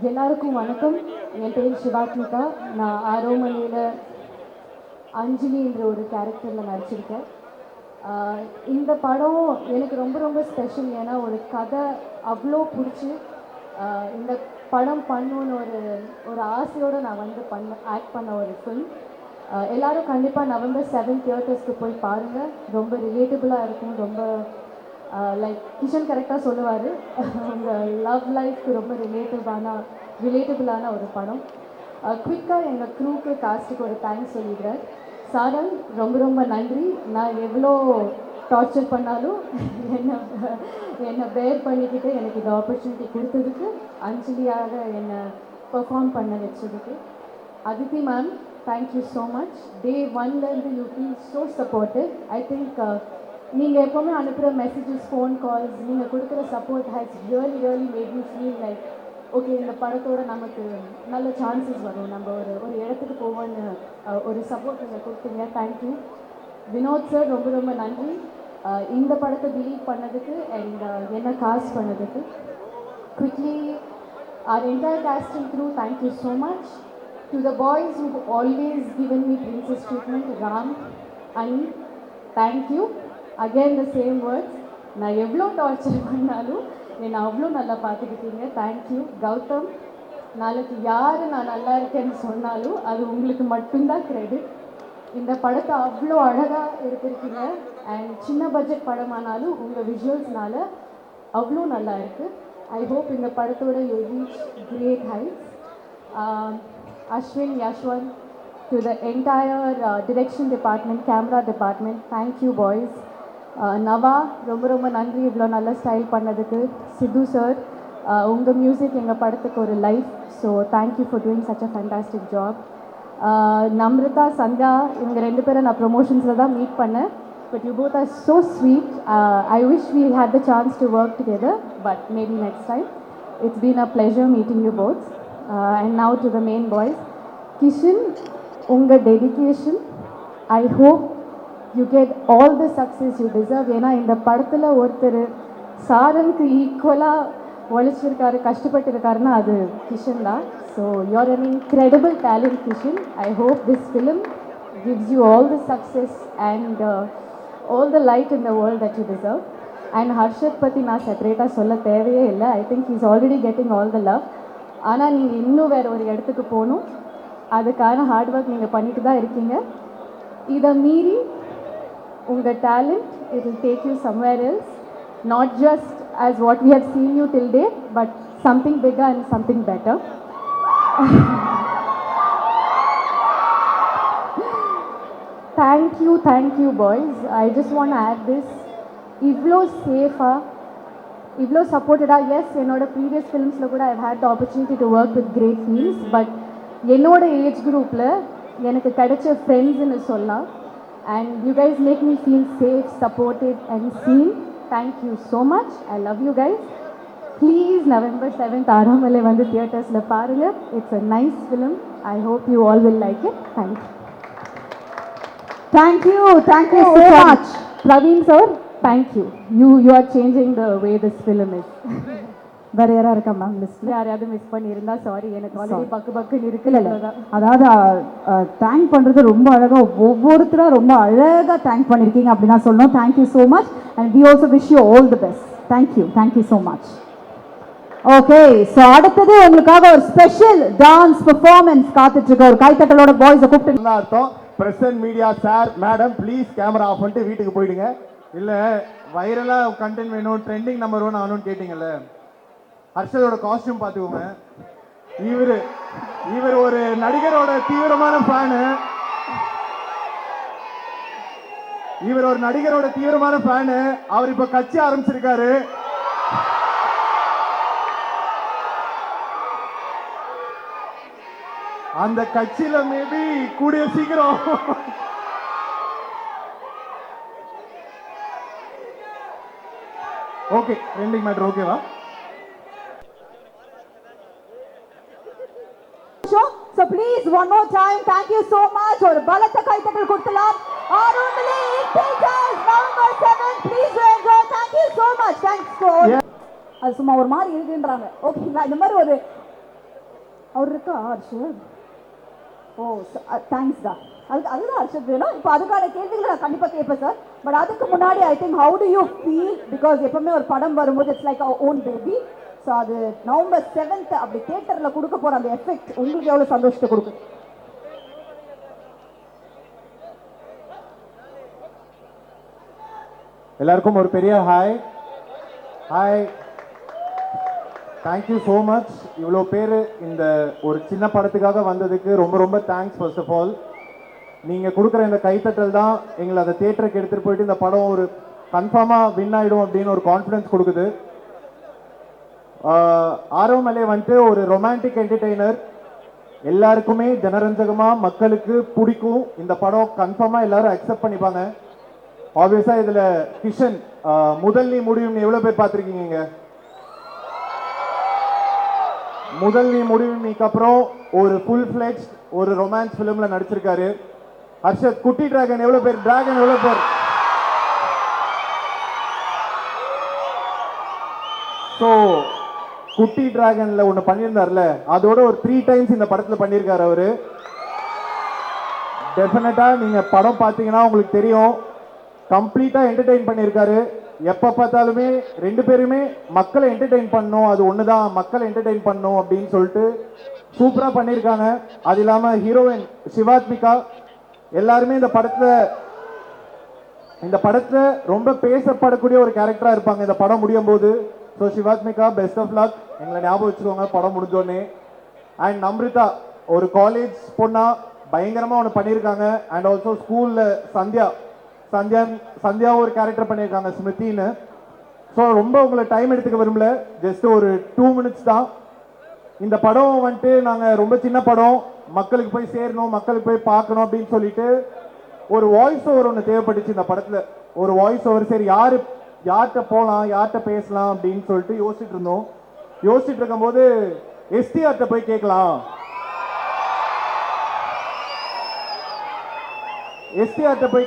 எல்லாருக்கும் வணக்கம். என் பேர் சிவாத்மிகா. நான் ஆரோமலையில் அஞ்சலி என்ற ஒரு கேரக்டரில் நடிச்சிருக்கேன். இந்த படம் எனக்கு ரொம்ப ரொம்ப ஸ்பெஷல். ஏன்னா ஒரு கதை அவ்வளோ பிடிச்சி இந்த படம் பண்ணணுன்னு ஒரு ஆசையோடு நான் வந்து ஆக்ட் பண்ண ஒரு ஃபில்ம். எல்லோரும் கண்டிப்பாக நவம்பர் 7 தியேட்டர்ஸ்க்கு போய் பாருங்கள். ரொம்ப ரிலேட்டபுளாக இருக்கும். ரொம்ப லைக் கிஷன் கரெக்டாக சொல்லுவார், உங்கள் லவ் லைஃப்க்கு ரொம்ப ரிலேட்டபுளான ஒரு படம். குவிக்காக எங்கள் க்ரூக்கு காஸ்ட்டுக்கு ஒரு தேங்க்ஸ் சொல்லிடுறேன். சாரல் ரொம்ப ரொம்ப நன்றி. நான் எவ்வளோ டார்ச்சர் பண்ணாலும் என்னை பேர் பண்ணிக்கிட்டு எனக்கு இந்த ஆப்பர்ச்சுனிட்டி கொடுத்ததுக்கு, அஞ்சலியாக என்னை பெர்ஃபார்ம் பண்ண வச்சதுக்கு. Aditi ma'am, thank you so much. Day 1லேருந்து you feel so supportive. I think நீங்கள் எப்போவுமே அனுப்புகிற மெசேஜஸ், ஃபோன் கால்ஸ், நீங்கள் கொடுக்குற support has really made me feel like okay, இந்த படத்தோட நமக்கு நல்ல சான்சஸ் வரும், நம்ம ஒரு இடத்துக்கு போவோன்னு ஒரு சப்போர்ட் நீங்கள் கொடுத்தீங்க. தேங்க்யூ. வினோத் சார் ரொம்ப ரொம்ப நன்றி இந்த படத்தை பிலீவ் பண்ணதுக்கு அண்ட் என்ன காஸ்ட் பண்ணதுக்கு. Quickly our entire cast and crew, thank you so much. To the boys who've always given me princess treatment, Ram, Ani, thank you. Again the same words. நான் எவ்வளோ டார்ச்சர் பண்ணாலும் என்னை அவ்வளோ நல்லா பார்த்துக்கிட்டீங்க. Thank you. Gautham, நாளைக்கு யார் நான் நல்லா இருக்கேன்னு சொன்னாலும் அது உங்களுக்கு மட்டும்தான் கிரெடிட். இந்த படத்தை அவ்வளோ அழகாக எடுத்திருக்கீங்க. அண்ட் சின்ன பட்ஜெட் படமானாலும் உங்கள் விஷுவல்ஸ்னால அவ்வளோ நல்லா இருக்குது. I hope in the படத்தோட you reach great heights. Ashwin, Yashwant, to the entire direction department, camera department, thank you boys. நவா, ரொம்ப ரொம்ப நன்றி இவ்வளோ நல்ல ஸ்டைல் பண்ணதுக்கு. சித்து சார், உங்கள் மியூசிக் எங்கள் படத்துக்கு ஒரு life. So thank you for doing such a fantastic job. Namrata, Sandhya, இவங்க 2 பேரை நான் ப்ரொமோஷன்ஸில் தான் மீட் பண்ணேன். But you both are so sweet. I wish we had the chance to work together, but maybe next time. It's been a pleasure meeting you both. And now to the main boys. Kishan, unga dedication, I hope you get all the success you deserve. ஏன்னா இந்த படத்தில் ஒருத்தர் சாரனுக்கு ஈக்குவலாக உழைச்சிருக்காரு, கஷ்டப்பட்டிருக்காருன்னா அது கிஷன் தான். So you're an incredible talent, Kishan. I hope this film gives you all the success and all the light in the world that you deserve. And Harshad பற்றி நான் செப்பரேட்டாக சொல்ல தேவையே இல்லை. I think he's already getting all the love. ஆனால் நீங்கள் இன்னும் வேறு ஒரு இடத்துக்கு போகணும். அதுக்கான ஹார்ட் ஒர்க் நீங்கள் பண்ணிட்டு தான் இருக்கீங்க. இதை மீறி உங்கள் talent, it will take you somewhere else. Not just as what we have seen you till date, but something bigger and something better. Thank you boys. I just want to add this. Ivlo safer, ivlo supported. Yes, என்னோட previous filmsல கூட I've had the opportunity to work with great teams, but என்னோட age குரூப்ல எனக்கு கிடைச்ச ஃப்ரெண்ட்ஸ்னு சொல்லலாம். And you guys make me feel safe, supported and seen. Thank you so much. I love you guys. Please November 7th ஆரோமலை வந்து தியேட்டர்ஸ்ல பாருங்க. It's a nice film. I hope you all will like it. Thank you. Thank you so much. Praveen sir, thank you. You are changing the way this film is. வேறு யாராக இருக்கா ma'am லிஸ்ட்டில்? யாரையாவது miss பண்ணியிருந்தா sorry, எனக்கு already பக்குன்னு இருக்குல்ல. அதாவது தேங்க் பண்ணுறது ரொம்ப அழகாக, ஒவ்வொருத்தராக ரொம்ப அழகாக தேங்க் பண்ணியிருக்கீங்க அப்படின்னு நான் சொல்லணும். Thank you so much and we also wish you all the best. Thank you so much. Okay, so அடுத்தது உங்களுக்காக ஒரு ஸ்பெஷல் டான்ஸ் பெர்ஃபார்மன்ஸ் காத்துட்ருக்கு. ஒரு கைத்தட்டலோட பாய்ஸை கூப்பிட்டு அர்த்தம். Present media sir, madam please camera off பண்ணிட்டு வீட்டுக்கு போயிடுங்க. இல்லை வைரலாக கண்டென்ட் வேணும், ட்ரெண்டிங் நம்பர் 1 ஆகணும்னு கேட்டிங்கல்ல, ஹர்ஷதோட காஸ்டியூம் பார்த்துக்கோங்க. இவர் ஒரு நடிகரோட தீவிரமான ஃபேனு. அவர் இப்போ கட்சி ஆரம்பிச்சிருக்காரு. அந்த கட்சியில மேபி கூடிய சீக்கிரம் ஓகே, ட்ரெண்டிங் மேட்டர் ஓகேவா? So please one more time, thank you so much. ஒரு பலத்த கைத்தட்டல் கொடுக்கலாம். ஆரோமலை theaters November 7th, please enjoy. Thank you so much. Thanks for அது சும்மா ஒரு மாதிரி இருக்குன்றாங்க. ஓகேங்களா? இந்த மாதிரி ஒரு அவர் இருக்கா ஹர்ஷத்? ஓ தேங்க்ஸ் தான். அதுதான் ஹர்ஷத் வேணும். இப்போ அதுக்கான கேள்விகளை நான் கண்டிப்பாக கேட்பேன் சார். பட் அதுக்கு முன்னாடி I think how do you feel, because எப்பவுமே ஒரு படம் வரும்போது it's like our own baby. So அது November 7th அப்படி தியேட்டரில் கொடுக்க போகிற அந்த எஃபெக்ட் உங்களுக்கு எவ்வளோ சந்தோஷத்தை கொடுக்குது? எல்லாருக்கும் ஒரு பெரிய hi. Hi, thank you so much. இவ்வளோ பேர் இந்த ஒரு சின்ன படத்துக்காக வந்ததுக்கு ரொம்ப ரொம்ப தேங்க்ஸ். ஃபர்ஸ்ட் ஆஃப் ஆல் நீங்கள் கொடுக்குற இந்த கைத்தட்டல் தான் எங்களை அந்த தியேட்டருக்கு எடுத்துகிட்டு போயிட்டு இந்த படம் ஒரு கன்ஃபார்மாக வின் ஆகிடும் அப்படின்னு ஒரு கான்ஃபிடன்ஸ் கொடுக்குது. ஆரோமலே வந்துட்டு ஒரு ரொமான்டிக் என்டர்டெய்னர், எல்லாருக்குமே ஜனரஞ்சகமாக மக்களுக்கு பிடிக்கும். இந்த படம் கன்ஃபார்மாக எல்லாரும் அக்செப்ட் பண்ணிப்பாங்க. ஆப்வியஸாக இதில் கிஷன் முதல் நீ முடியும் எவ்வளோ பேர் பார்த்துருக்கீங்க? முதல் நீ முடியும் நீக்கு அப்புறம் ஒரு ஃபுல் ஃப்ளெஜ் ஒரு ரொமான்ஸ் ஃபிலிமில் நடிச்சிருக்காரு. ஹர்ஷத் குட்டி டிராகன் எவ்வளோ பேர்? டிராகன் எவ்வளோ பேர்? ஸோ குட்டி டிராகன்ல ஒன்று பண்ணியிருந்தார்ல, அதோட ஒரு 3 times இந்த படத்தில் பண்ணியிருக்காரு அவரு. டெஃபினட்டாக நீங்கள் படம் பார்த்தீங்கன்னா உங்களுக்கு தெரியும். கம்ப்ளீட்டாக என்டர்டெயின் பண்ணியிருக்காரு. எப்போ பார்த்தாலுமே ரெண்டு பேருமே மக்களை என்டர்டெயின் பண்ணணும், அது ஒன்று தான், மக்களை என்டர்டெயின் பண்ணணும் அப்படின்னு சொல்லிட்டு சூப்பராக பண்ணியிருக்காங்க. அது இல்லாமல் ஹீரோயின் சிவாத்மிகா எல்லாருமே இந்த படத்தில் ரொம்ப பேசப்படக்கூடிய ஒரு கேரக்டராக இருப்பாங்க இந்த படம் முடியும் போது. So Shivathmika best of luck, எங்களை ஞாபகம் வச்சுக்கோங்க படம் முடிஞ்சோடனே. அண்ட் நம்ரிதா ஒரு காலேஜ் பொண்ணா பயங்கரமாக ஒன்று பண்ணியிருக்காங்க. அண்ட் ஆல்சோ ஸ்கூலில் சந்தியா ஒரு கேரக்டர் பண்ணியிருக்காங்க ஸ்மிருதின்னு. ஸோ ரொம்ப உங்களை டைம் எடுத்துக்க விரும்பல, ஜஸ்ட் ஒரு 2 minutes தான். இந்த படம் வந்துட்டு நாங்கள் ரொம்ப சின்ன படம், மக்களுக்கு போய் சேரணும், மக்களுக்கு போய் பார்க்கணும் அப்படின்னு சொல்லிட்டு ஒரு வாய்ஸ் ஓவர் ஒன்று தேவைப்பட்டுச்சு இந்த படத்தில். ஒரு வாய்ஸ் ஓவர், சரி யார்கிட்ட போகலாம், யார்கிட்ட பேசலாம் அப்படின்னு சொல்லிட்டு யோசிச்சுட்டு இருந்தோம். யோசிச்சுட்டு இருக்கும்போது எஸ்டிஆர்கிட்ட போய்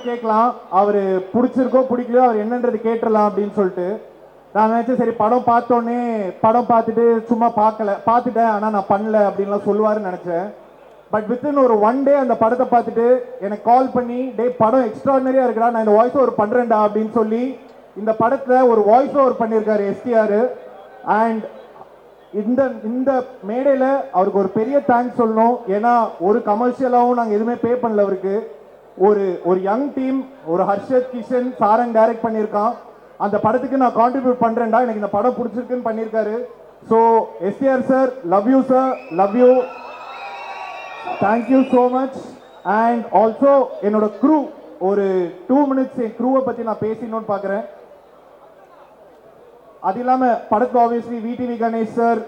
கேட்கலாம், அவர் பிடிச்சிருக்கோ பிடிக்கலையோ அவர் என்னன்றது கேட்டுடலாம் அப்படின்னு சொல்லிட்டு நான் நினச்சேன். சரி படம் பார்த்துட்டு சும்மா பார்த்துட்டேன் ஆனால் நான் பண்ணல அப்படின்லாம் சொல்லுவாருன்னு நினச்சேன். பட் வித்தின் ஒரு 1 day அந்த படத்தை பார்த்துட்டு எனக்கு கால் பண்ணி, டே படம் எக்ஸ்ட்ராடினரியாக இருக்குடா, நான் இந்த வாய்ஸ் ஓவர் பண்ணுறேன்டா அப்படின்னு சொல்லி இந்த படத்தில் ஒரு வாய்ஸ் ஓவர் பண்ணியிருக்காரு எஸ்டிஆர். அண்ட் இந்த மேடையில் அவருக்கு ஒரு பெரிய தேங்க்ஸ் சொல்லணும். ஏன்னா ஒரு கமர்ஷியலாகவும் நாங்கள் எதுவுமே பே பண்ணல அவருக்கு. ஒரு யங் டீம், ஒரு ஹர்ஷத், கிஷன், சாரங் டைரக்ட் பண்ணியிருக்கான். அந்த படத்துக்கு நான் கான்ட்ரிபியூட் பண்ணுறேன்டா, எனக்கு இந்த படம் பிடிச்சிருக்குன்னு பண்ணியிருக்காரு. So STR sir, love you sir, love you, thank you so much. And also என்னோட க்ரூ, ஒரு 2 minutes என் க்ரூவை பற்றி நான் பேசணும்னு பார்க்குறேன். அது இல்லாமல் படத்தில் obviously VTV Ganesh sir,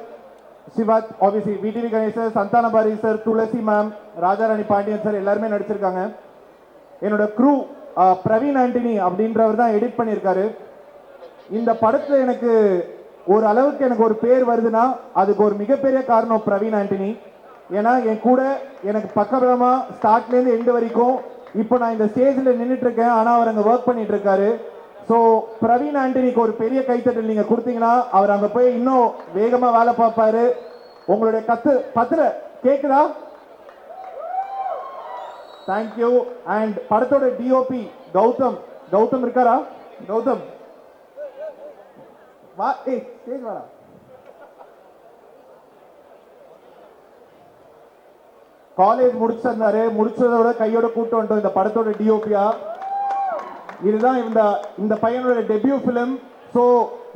VTV Ganesh sir, Santhanabharathi sir, Thulasi ma'am, Rajarani Pandian sir எல்லாருமே நடிச்சிருக்காங்க. என்னோட க்ரூ பிரவீன் ஆண்டனி அப்படின்றவர் தான் எடிட் பண்ணியிருக்காரு. இந்த படத்தில் எனக்கு ஒரு அளவுக்கு எனக்கு ஒரு பேர் வருதுன்னா அதுக்கு ஒரு மிகப்பெரிய காரணம் பிரவீன் ஆண்டனி. ஏன்னா என் கூட எனக்கு பக்கபலமாக ஸ்டார்ட்லேருந்து எண்டு வரைக்கும் இப்போ நான் இந்த ஸ்டேஜில் நின்றுட்டு இருக்கேன், ஆனால் அவர் அங்கே ஒர்க் பண்ணிட்டு இருக்காரு. ஸோ பிரவீன் ஆண்டனிக்கு ஒரு பெரிய கைத்தட்டல் நீங்கள் கொடுத்தீங்கன்னா அவர் அங்கே போய் இன்னும் வேகமாக வேலை பார்ப்பாரு. உங்களுடைய பத்திர கேட்குதா? தேங்க்யூ. அண்ட் படத்தோட டிஓபி கௌதம் இருக்காரா? கௌதம் வா, ஸ்டேஜ் வாடா. காலேஜ் முடிச்சிருந்தாரு, முடிச்சதோட கையோட கூட்டு வந்துட்டோம் இந்த படத்தோட டிஓபியா. இதுதான் இந்த பையனோட டெபியூ ஃபிலிம். ஸோ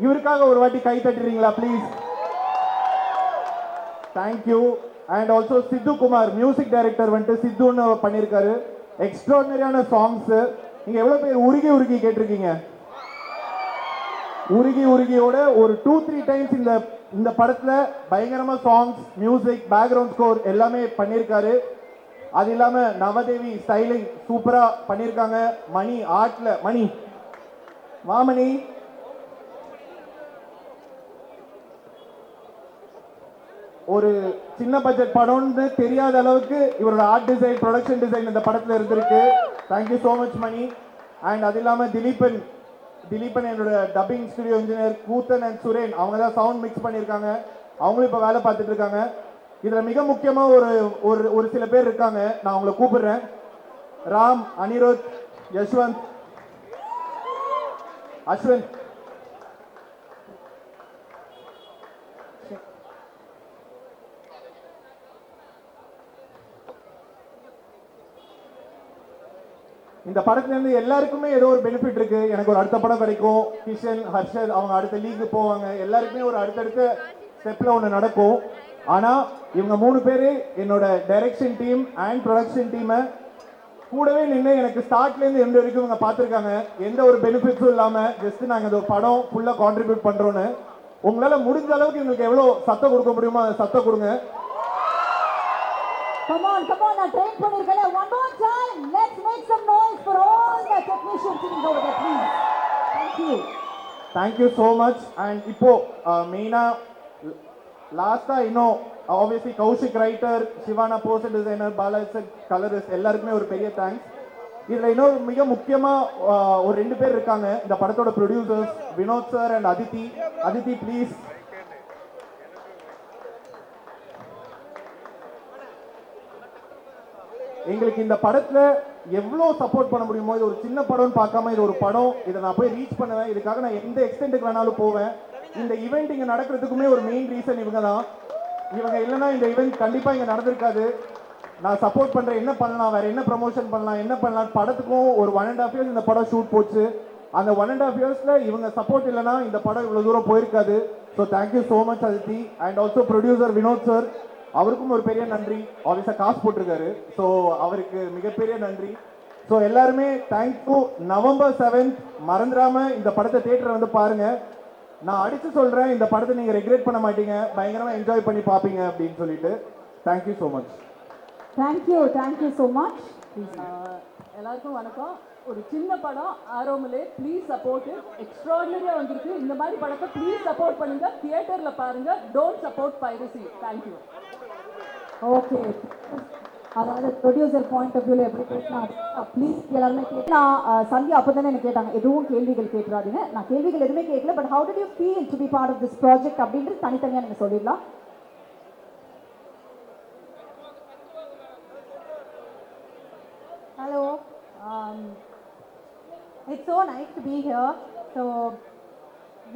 இவருக்காக ஒரு வாட்டி கை தட்டுறீங்களா please? Thank you. And also Siddhu Kumar music director வந்துட்டு சித்துன்னு பண்ணியிருக்காரு. எக்ஸ்ட்ராடினரியான சாங்ஸு. நீங்கள் எவ்வளோ பேர் உருகி கேட்டிருக்கீங்க? உருகியோட ஒரு 2-3 times இந்த படத்தில் பயங்கரமாக சாங்ஸ், மியூசிக், பேக்ரவுண்ட் ஸ்கோர் எல்லாமே பண்ணியிருக்காரு. அது இல்லாமல் நவதேவி ஸ்டைலிங் சூப்பராக பண்ணியிருக்காங்க. மணி ஆர்ட்ல, மணி மாமணி ஒரு சின்ன பட்ஜெட் படம்னு தெரியாத அளவுக்கு இவரோட ஆர்ட் டிசைன், ப்ரொடக்ஷன் டிசைன் இந்த படத்தில் இருந்திருக்கு. Thank you so much Mani. And அது இல்லாமல் திலீபன் என்னோட dubbing studio engineer, Koothan and Suren அவங்க தான் சவுண்ட் மிக்ஸ் பண்ணியிருக்காங்க. அவங்களும் இப்போ வேலை பார்த்துட்டு இருக்காங்க. இதுல மிக முக்கியமா ஒரு ஒரு ஒரு சில பேர் இருக்காங்க, நான் அவங்கள கூப்பிடுறேன். ராம், அனிருத், யஷ்வந்த், அஸ்வின். இந்த படத்துல இருந்து எல்லாருக்குமே ஏதோ ஒரு பெனிஃபிட் இருக்கு. எனக்கு ஒரு அடுத்த படம் கிடைக்கும், கிஷன், ஹர்ஷல் அவங்க அடுத்த லீக்கு போவாங்க, எல்லாருக்குமே ஒரு அடுத்தடுத்த ஸ்டெப்ல ஒன்று நடக்கும். ஆனா இவங்க 3 பேரு என்னோட டைரக்ஷன் டீம் அண்ட் ப்ரொடக்ஷன் டீமை கூடவே நின்று எனக்கு ஸ்டார்ட்ல இருந்து எந்த வரைக்கும் இவங்க பார்த்துருக்காங்க. எந்த ஒரு பெனிஃபிட்ஸும் இல்லாம ஜஸ்ட் நாங்க இந்த படம் ஃபுல்லா கான்ட்ரிபியூட் பண்றோன்னு. உங்களால முடிஞ்ச அளவுக்கு எங்களுக்கு எவ்வளவு சத்தம் கொடுக்க முடியுமோ அதை சத்தம் கொடுங்க. Come on, நான் ட்ரெயின் பண்ணிருக்கேன். One more time. Let's make some noise for all the technician teams over there, please. Thank you. Thank you so much. And இப்போ மெயினா லாஸ்டா இன்னும் obviously Kaushik writer, Sivana poster designer, Balaji colourist எல்லாருக்குமே ஒரு பெரிய தேங்க்ஸ். இதுல இன்னும் மிக முக்கியமா ஒரு 2 பேர் இருக்காங்க இந்த படத்தோட producers, Vinod sir and Aditi. Aditi please. எங்களுக்கு இந்த படத்துல எவ்வளவு சப்போர்ட் பண்ண முடியுமோ, இது ஒரு சின்ன படம்னு பார்க்காம இது ஒரு படம், இதை நான் போய் ரீச் பண்ணுவேன், இதுக்காக நான் எந்த எக்ஸ்டென்ட்டுக்கு வேணாலும் போவேன். இந்த ஈவெண்ட் இங்க நடக்கிறதுக்குமே ஒரு மெயின் ரீசன் இவங்க தான். இவங்க இல்லைன்னா இந்த ஈவெண்ட் கண்டிப்பா இங்க நடந்திருக்காது. நான் சப்போர்ட் பண்றேன், என்ன பண்ணலாம், வேற என்ன ப்ரமோஷன் பண்ணலாம், என்ன பண்ணலாம். படத்துக்கும் ஒரு 1.5 years இந்த படம் ஷூட் போச்சு. அந்த 1.5 yearsல இவங்க சப்போர்ட் இல்லைன்னா இந்த படம் இவ்வளவு தூரம் போயிருக்காது. So thank you so much Aditi. And also producer Vinoth sir, அவருக்கும் ஒரு பெரிய நன்றி. ஆல்வேஸா காசு போட்டிருக்காரு, ஸோ அவருக்கு மிகப்பெரிய நன்றி. ஸோ எல்லாருமே தேங்க்யூ. November 7th மறந்துடாம இந்த படத்தை தியேட்டர் வந்து பாருங்க. நான் அடிச்சு சொல்றேன், இந்த படத்தை நீங்க ரெக்ரெட் பண்ண மாட்டீங்க, பயங்கரமா என்ஜாய் பண்ணி பாப்பீங்க அப்படின்னு சொல்லிட்டு. Thank you so much. Thank you so much. எல்லாருக்கும் வணக்கம். ஒரு சின்ன படம் ஆரோமலே, ப்ளீஸ் சப்போர்ட். எக்ஸ்ட்ராடினரியாக வந்திருக்கு. இந்த மாதிரி படத்தை ப்ளீஸ் சப்போர்ட் பண்ணுங்க, தியேட்டரில் பாருங்க. Don't support piracy. Thank you. Okay, அதாவது ப்ரொடியூசர் பாயிண்ட் ஆஃப் வியூவில் எப்படி பேசினா ப்ளீஸ் எல்லாருமே நான் சந்தியா அப்போ தானே எனக்கு கேட்டாங்க, எதுவும் கேள்விகள் கேட்டுறாதீங்க. நான் கேள்விகள் எதுவுமே கேட்கல. But how did you feel to be part of this project அப்படின்றது தனித்தனியாக நீங்கள் சொல்லிடலாம். Hello. It's so nice to be here. So,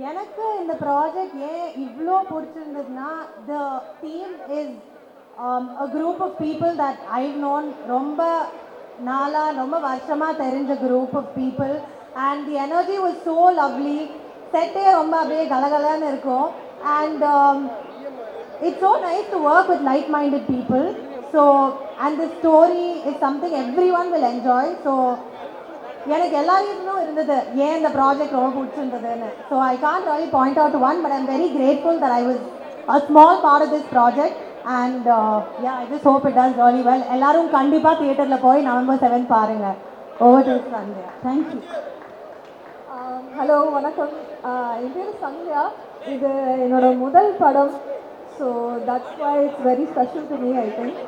எனக்கு இந்த ப்ராஜெக்ட் ஏன் இவ்வளோ பிடிச்சிருந்ததுன்னா, the team is a group of people that I've known ரொம்ப நாளா, ரொம்ப வருஷமாக தெரிஞ்ச group of people, and the energy was so lovely. செட்டே ரொம்ப அப்படியே கலகலன்னு இருக்கும். And it's so nice to work with like-minded people. So, and the story is something everyone will enjoy. So, எனக்கு எல்லாருக்கும் இருந்தது ஏன் இந்த ப்ராஜெக்ட் ரொம்ப பிடிச்சிருந்ததுன்னு. So I can't really point out one, but I'm very grateful that I was a small part of this project. And yeah, I just hope it does really well. எல்லாரும் கண்டிப்பாக தியேட்டரில் போய் November 7th பாருங்க. Over to Sandhya. Thank you. ஹலோ, வணக்கம். என் பேர் சந்தியா. இது என்னோட முதல் படம். So that's why it's very special to me, I think.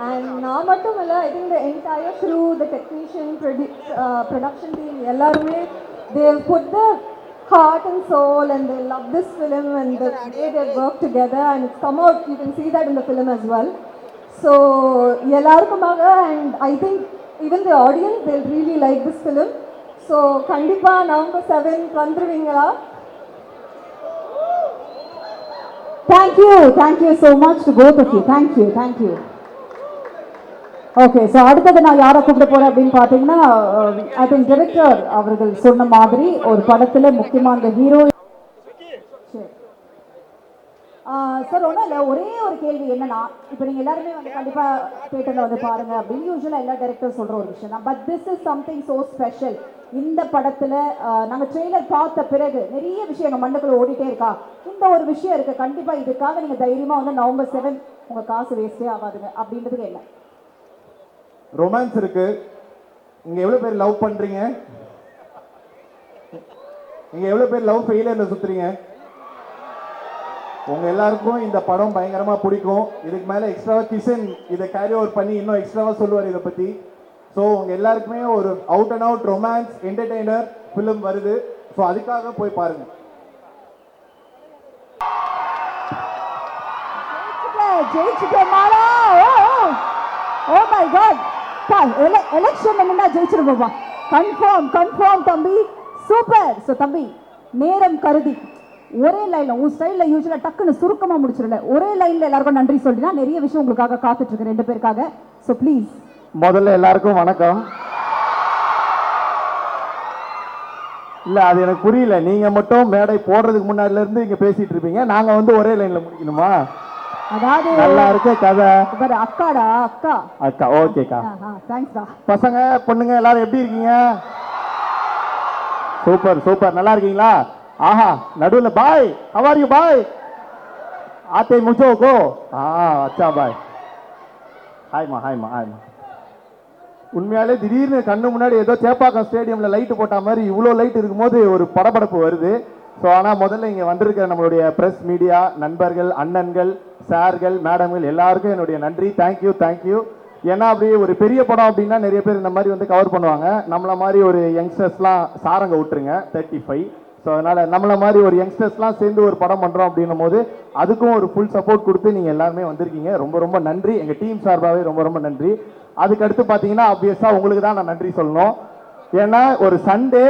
And நான் மட்டும் இல்லை, I think the entire crew, the technician, production team எல்லாருமே they put the heart and soul and they love this film and the way they work together and it's come out, you can see that in the film as well. So எல்லாருக்குமாக, and I think even the audience, they'll really like this film. So கண்டிப்பாக November 7th வந்துருவீங்களா? Thank you so much to both of you. Thank you. Okay, so அடுத்தது நான் யாரை கூப்பிட போகிறேன் அப்படின்னு பார்த்தீங்கன்னா, I think director அவர்கள் சொன்ன மாதிரி ஒரு படத்தில் முக்கியமாக அந்த ஹீரோ. சார் ஒன்றும் இல்லை, ஒரே ஒரு கேள்வி என்னன்னா, இப்போ நீங்கள் எல்லாருமே வந்து கண்டிப்பாக தியேட்டரில் வந்து பாருங்கள் அப்படின்னு யூஸ்வலாக எல்லா டைரக்டரும் சொல்கிற ஒரு விஷயம் தான். But this is something so special. இந்த படத்தில் நாங்கள் ட்ரெய்லர் பார்த்த பிறகு நிறைய விஷயம் எங்கள் மண்டக்குள்ள ஓடிட்டே இருக்கா. இந்த ஒரு விஷயம் இருக்குது, கண்டிப்பாக இதுக்காக நீங்கள் தைரியமாக வந்து November 7th உங்கள் காசு வேஸ்ட்டே ஆகாதுங்க அப்படின்றதுக்கு என்ன? ரொமான்ஸ் இருக்கு. இங்க எவ்வளவு பேர் லவ் பண்றீங்க? இங்க எவ்வளவு பேர் லவ் ஃபெயிலியர்ல சுத்துறீங்க? உங்க எல்லாருக்கும் இந்த படம் பயங்கரமா பிடிக்கும். இதுக்கு மேல எக்ஸ்ட்ராவா கிஷன் இதை கேரி ஓவர் பண்ணி இன்னும் எக்ஸ்ட்ராவா சொல்லுவார் இதை பத்தி. ஸோ உங்க எல்லாருக்குமே ஒரு out and out romance entertainer film வருது. ஸோ அதுக்காக போய் பாருங்க. ஜெயிச்சுட்டோமாடா. ஓ மை காட், எலெக்ஷன்ல நின்னா ஜெயிச்சிருப்போமா? கன்ஃபார்ம் தம்பி, சூப்பர். ஸோ தம்பி, நேரம் கருதி ஒரே லைன்ல, உன் ஸ்டைலில் யூஸ்வலாக டக்குன்னு சுருக்கமாக முடிச்சிடல, ஒரே லைன்ல எல்லாருக்கும் நன்றி சொல்லினா நிறைய விஷயம் உங்களுக்காக காத்துட்டு இருக்கு ரெண்டு பேருக்காக. So please. முதல்ல எல்லாருக்கும் வணக்கம். இல்ல அது எனக்கு புரியல, நீங்க மட்டும் மேடை போடுறதுக்கு முன்னாடில இருந்து இங்க பேசிட்டு இருப்பீங்க, நாங்க வந்து ஒரே லைன்ல முடிக்கணுமா? அதாவது நல்லா இருக்க கதை. அக்காடா, அக்கா. ஓகேக்கா. தேங்க்ஸ்டா. பசங்க பொண்ணுங்க எல்லாரும் எப்படி இருக்கீங்க? சூப்பர் நல்லா இருக்கீங்களா? ஆஹா, நடுவுல பாய், how are you பாய்? ஆத்தே முச்சோ கோ. அச்சா பாய். ஹாய்மா. உண்மையாலே திடீர்னு கண்ணு முன்னாடி ஏதோ சேப்பாக்கம் ஸ்டேடியம்ல லைட் போட்ட மாதிரி இவ்வளோ லைட் இருக்கும்போது ஒரு படபடப்பு வருது. ஸோ ஆனால் முதல்ல இங்கே வந்திருக்கிற நம்மளுடைய ப்ரெஸ் மீடியா நண்பர்கள், அண்ணன்கள், சார்கள், மேடம்கள் எல்லாருக்கும் என்னுடைய நன்றி. தேங்க்யூ. ஏன்னா அப்படி ஒரு பெரிய படம் அப்படின்னா நிறைய பேர் இந்த மாதிரி வந்து கவர் பண்ணுவாங்க. நம்மள மாதிரி ஒரு யங்ஸ்டர்ஸ்லாம் சாரங்க விட்டுருங்க 35. ஸோ அதனால் நம்மளை மாதிரி ஒரு யங்ஸ்டர்ஸ்லாம் சேர்ந்து ஒரு படம் பண்ணுறோம் அப்படின்னும் போது அதுக்கும் ஒரு ஃபுல் சப்போர்ட் கொடுத்து நீங்கள் எல்லாருமே வந்திருக்கீங்க. ரொம்ப நன்றி. எங்கள் டீம் சார்பாகவே ரொம்ப நன்றி. அதுக்கடுத்து பார்த்தீங்கன்னா ஆப்வியஸாக உங்களுக்கு தான் நான் நன்றி சொல்லணும். ஏன்னா ஒரு சண்டே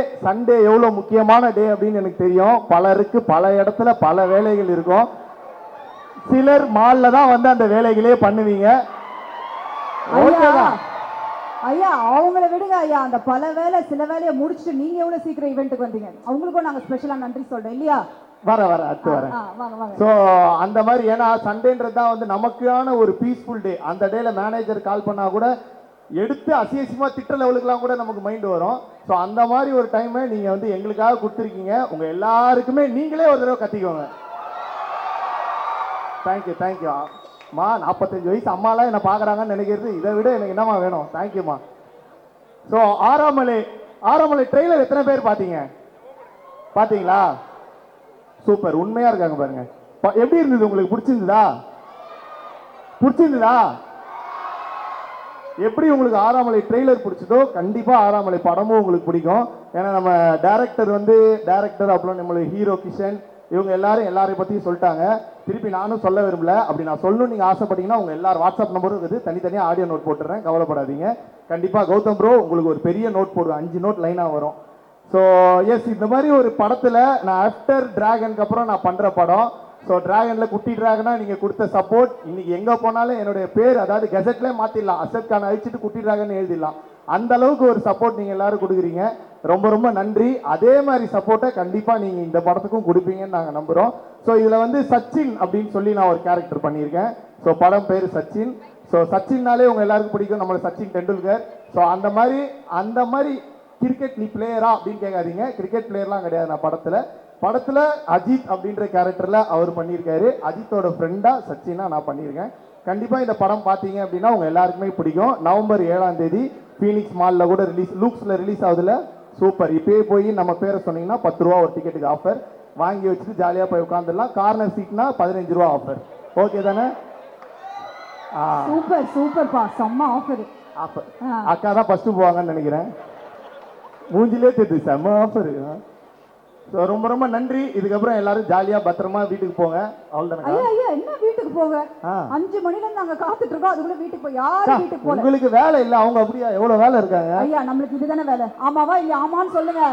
எவ்வளோ முக்கியமான டே அப்படின்னு எனக்கு தெரியும். பலருக்கு பல இடத்துல பல வேலைகள் இருக்கும். சிலர் மாலில் தான் வந்து அந்த வேலைகளே பண்ணுவீங்க. ஐயா அவங்கள விடுங்க ஐயா, அந்த பல வேலை சில வேலையை முடிச்சுட்டு நீங்க எவ்வளவு சீக்கிரம் ஈவெண்ட்டுக்கு வந்தீங்க, அவங்களுக்கும் நாங்க ஸ்பெஷலா நன்றி சொல்றோம் இல்லையா? அடுத்து வரேன். ஸோ அந்த மாதிரி, ஏன்னா சண்டேன்றது தான் வந்து நமக்கான ஒரு பீஸ்ஃபுல் டே. அந்த டேல மேனேஜர் கால் பண்ணா கூட எடுத்து அசியசியமா திட்ட லெவலுக்குலாம் கூட நமக்கு மைண்ட் வரும். ஸோ அந்த மாதிரி ஒரு டைமை நீங்க வந்து எங்களுக்காக கொடுத்துருக்கீங்க. உங்க எல்லாருக்குமே நீங்களே ஒரு தடவை கத்திக்கோங்க. தேங்க்யூ. மா 45 வயசு அம்மாலாம் என்ன பார்க்குறாங்கன்னு நினைக்கிறது இதை விட எனக்கு என்னமா வேணும்? தேங்க்யூமா. ஸோ ஆறாமலை ட்ரெய்லர் எத்தனை பேர் பார்த்தீங்களா? சூப்பர், உண்மையா இருக்காங்க பாருங்க. எப்படி இருந்தது உங்களுக்கு? பிடிச்சிருந்ததா? எப்படி உங்களுக்கு ஆறாமலை ட்ரெய்லர் பிடிச்சதோ கண்டிப்பா ஆறாமலை படமும் உங்களுக்கு பிடிக்கும். ஏன்னா நம்ம டைரக்டர் அப்புறம் நம்மளுடைய ஹீரோ கிஷன் இவங்க எல்லாரையும் பற்றியும் சொல்லிட்டாங்க. திருப்பி நானும் சொல்ல விரும்பல. அப்படி நான் சொல்லணும்னு நீங்கள் ஆசைப்பட்டீங்கன்னா உங்கள் எல்லாரும் வாட்ஸ்அப் நம்பரும் இருக்குது, தனித்தனியாக ஆடியோ நோட் போட்டுறேன், கவலைப்படாதீங்க. கண்டிப்பாக கௌதம் ப்ரோ உங்களுக்கு ஒரு பெரிய நோட் போடுவேன், 5 நோட் லைனாக வரும். ஸோ எஸ், இந்த மாதிரி ஒரு படத்தில் நான் ஆஃப்டர் டிராகனுக்கு அப்புறம் நான் பண்ணுற படம். ஸோ டிராகனில் குட்டி டிராகனாக நீங்கள் கொடுத்த சப்போர்ட், இன்னைக்கு எங்கே போனாலும் என்னுடைய பேர், அதாவது கெசட்லேயே மாற்றிடலாம், அசத் கான் அழிச்சிட்டு குட்டி டிராகன் எழுதிடலாம். அந்த அளவுக்கு ஒரு சப்போர்ட் நீங்கள் எல்லாரும் கொடுக்குறீங்க. ரொம்ப நன்றி. அதே மாதிரி சப்போர்ட்டை கண்டிப்பாக நீங்கள் இந்த படத்துக்கும் கொடுப்பீங்கன்னு நாங்கள் நம்புகிறோம். ஸோ இதில் வந்து சச்சின் அப்படின்னு சொல்லி நான் ஒரு கேரக்டர் பண்ணியிருக்கேன். ஸோ படம் பேர் சச்சின். ஸோ சச்சின்னாலே உங்கள் எல்லாருக்கும் பிடிக்கும், நம்மளுக்கு சச்சின் டெண்டுல்கர். ஸோ அந்த மாதிரி கிரிக்கெட் நீ பிளேயரா அப்படின்னு கேட்காதீங்க, கிரிக்கெட் பிளேயர்லாம் கிடையாது. நான் படத்தில் அஜித் அப்படின்ற கேரக்டரில் அவர் பண்ணியிருக்காரு. அஜித்தோட ஃப்ரெண்டாக சச்சினா நான் பண்ணியிருக்கேன். கண்டிப்பாக இந்த படம் பார்த்தீங்க அப்படின்னா உங்கள் எல்லாருக்குமே பிடிக்கும். நவம்பர் 7ஆம் தேதி ஃபீனிக்ஸ் மாலில் கூட லூக்ஸில் ரிலீஸ் ஆகுதுல. சூப்பர். இப்போயே போய் நம்ம பேரை சொன்னீங்கன்னா 10 ரூபா ஒரு டிக்கெட்டுக்கு ஆஃபர் வாங்கி வச்சுட்டு ஜாலியாக போய் உட்காந்துடலாம். கார்னர் சீட்னா 15 ரூபா ஆஃபர். ஓகே தானே? சூப்பர்ப்பா, செம்ம ஆஃபர். அக்கா தான் ஃபர்ஸ்ட் போவாங்கன்னு நினைக்கிறேன். மூஞ்சிலே தெரியுது, செம்ம ஆஃபர். ஸோ ரொம்ப நன்றி. இதுக்கப்புறம் எல்லாரும் ஜாலியா பத்திரமா வீட்டுக்கு போங்க. அவ்வளோதானே? ஐயா என்ன வீட்டுக்கு போங்க? 5 மணில இருந்து நாங்க காத்துட்டு இருக்கோம், அதுக்குள்ள வீட்டுக்கு போய் யாரும் வீட்டுக்கு போல. உங்களுக்கு வேலை இல்ல? அவங்க அப்படியா? எவ்வளவு வேலை இருக்காங்க ஐயா? நம்மளுக்கு இதுதானே வேலை. ஆமாவா இல்ல? ஆமான்னு சொல்லுங்க.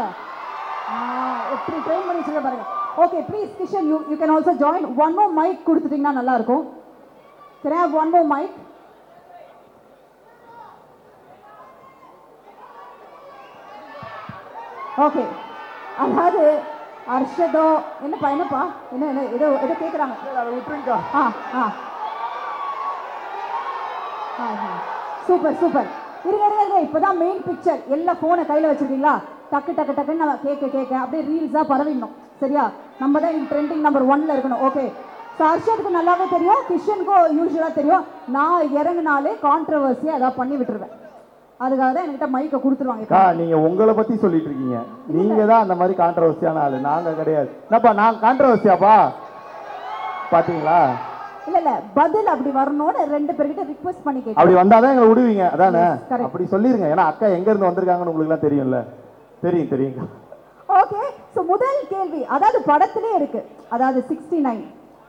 எப்படி ட்ரெயின் பண்ணி சொல்ல பாருங்க. Okay, please Kishan, you can also join. One more mic கொடுத்துட்டீங்கன்னா நல்லா இருக்கும். Can I have one more mic? Okay, அதாவது அர்ஷதோ என்னப்பா என்ன ஏதோ கேட்குறாங்க, விட்டுருங்கக்கா. சூப்பர். இருங்க, இப்போதான் மெயின் பிக்சர். எல்லா ஃபோனை கையில் வச்சிருக்கீங்களா? டக்குன்னு நம்ம கேட்க அப்படியே ரீல்ஸாக பரவிடணும். சரியா? நம்ம தான் இங்கே ட்ரெண்டிங் நம்பர் 1ல இருக்கணும். ஓகே. ஸோ அர்ஷதுக்கு நல்லாவே தெரியும், கிஷனுக்கும் யூஸ்வலாக தெரியும். நான் இறங்கினாலே கான்ட்ரவர்சியாக ஏதாவது பண்ணி விட்டுருவேன். அதுக்காக தான் என்கிட்ட மைக்கை கொடுத்துருவாங்க. நீங்க உங்களை பத்தி சொல்லிட்டு இருக்கீங்க. நீங்க தான் அந்த மாதிரி கான்ட்ரவர்சியான ஆளு, நாங்க கிடையாது. என்னப்பா நான் கான்ட்ரவர்சியாப்பா? பாத்தீங்களா? இல்ல பதில் அப்படி வரணும்னு 2 பேர்கிட்ட ரிக்வெஸ்ட் பண்ணி கேட்க. அப்படி வந்தாதான் எங்களை விடுவீங்க, அதானே? அப்படி சொல்லிருங்க. ஏன்னா அக்கா எங்க இருந்து வந்திருக்காங்கன்னு உங்களுக்கு எல்லாம் தெரியும்ல. தெரியும். ஓகே. ஸோ முதல் கேள்வி, அதாவது படத்திலே இருக்கு, அதாவது 69,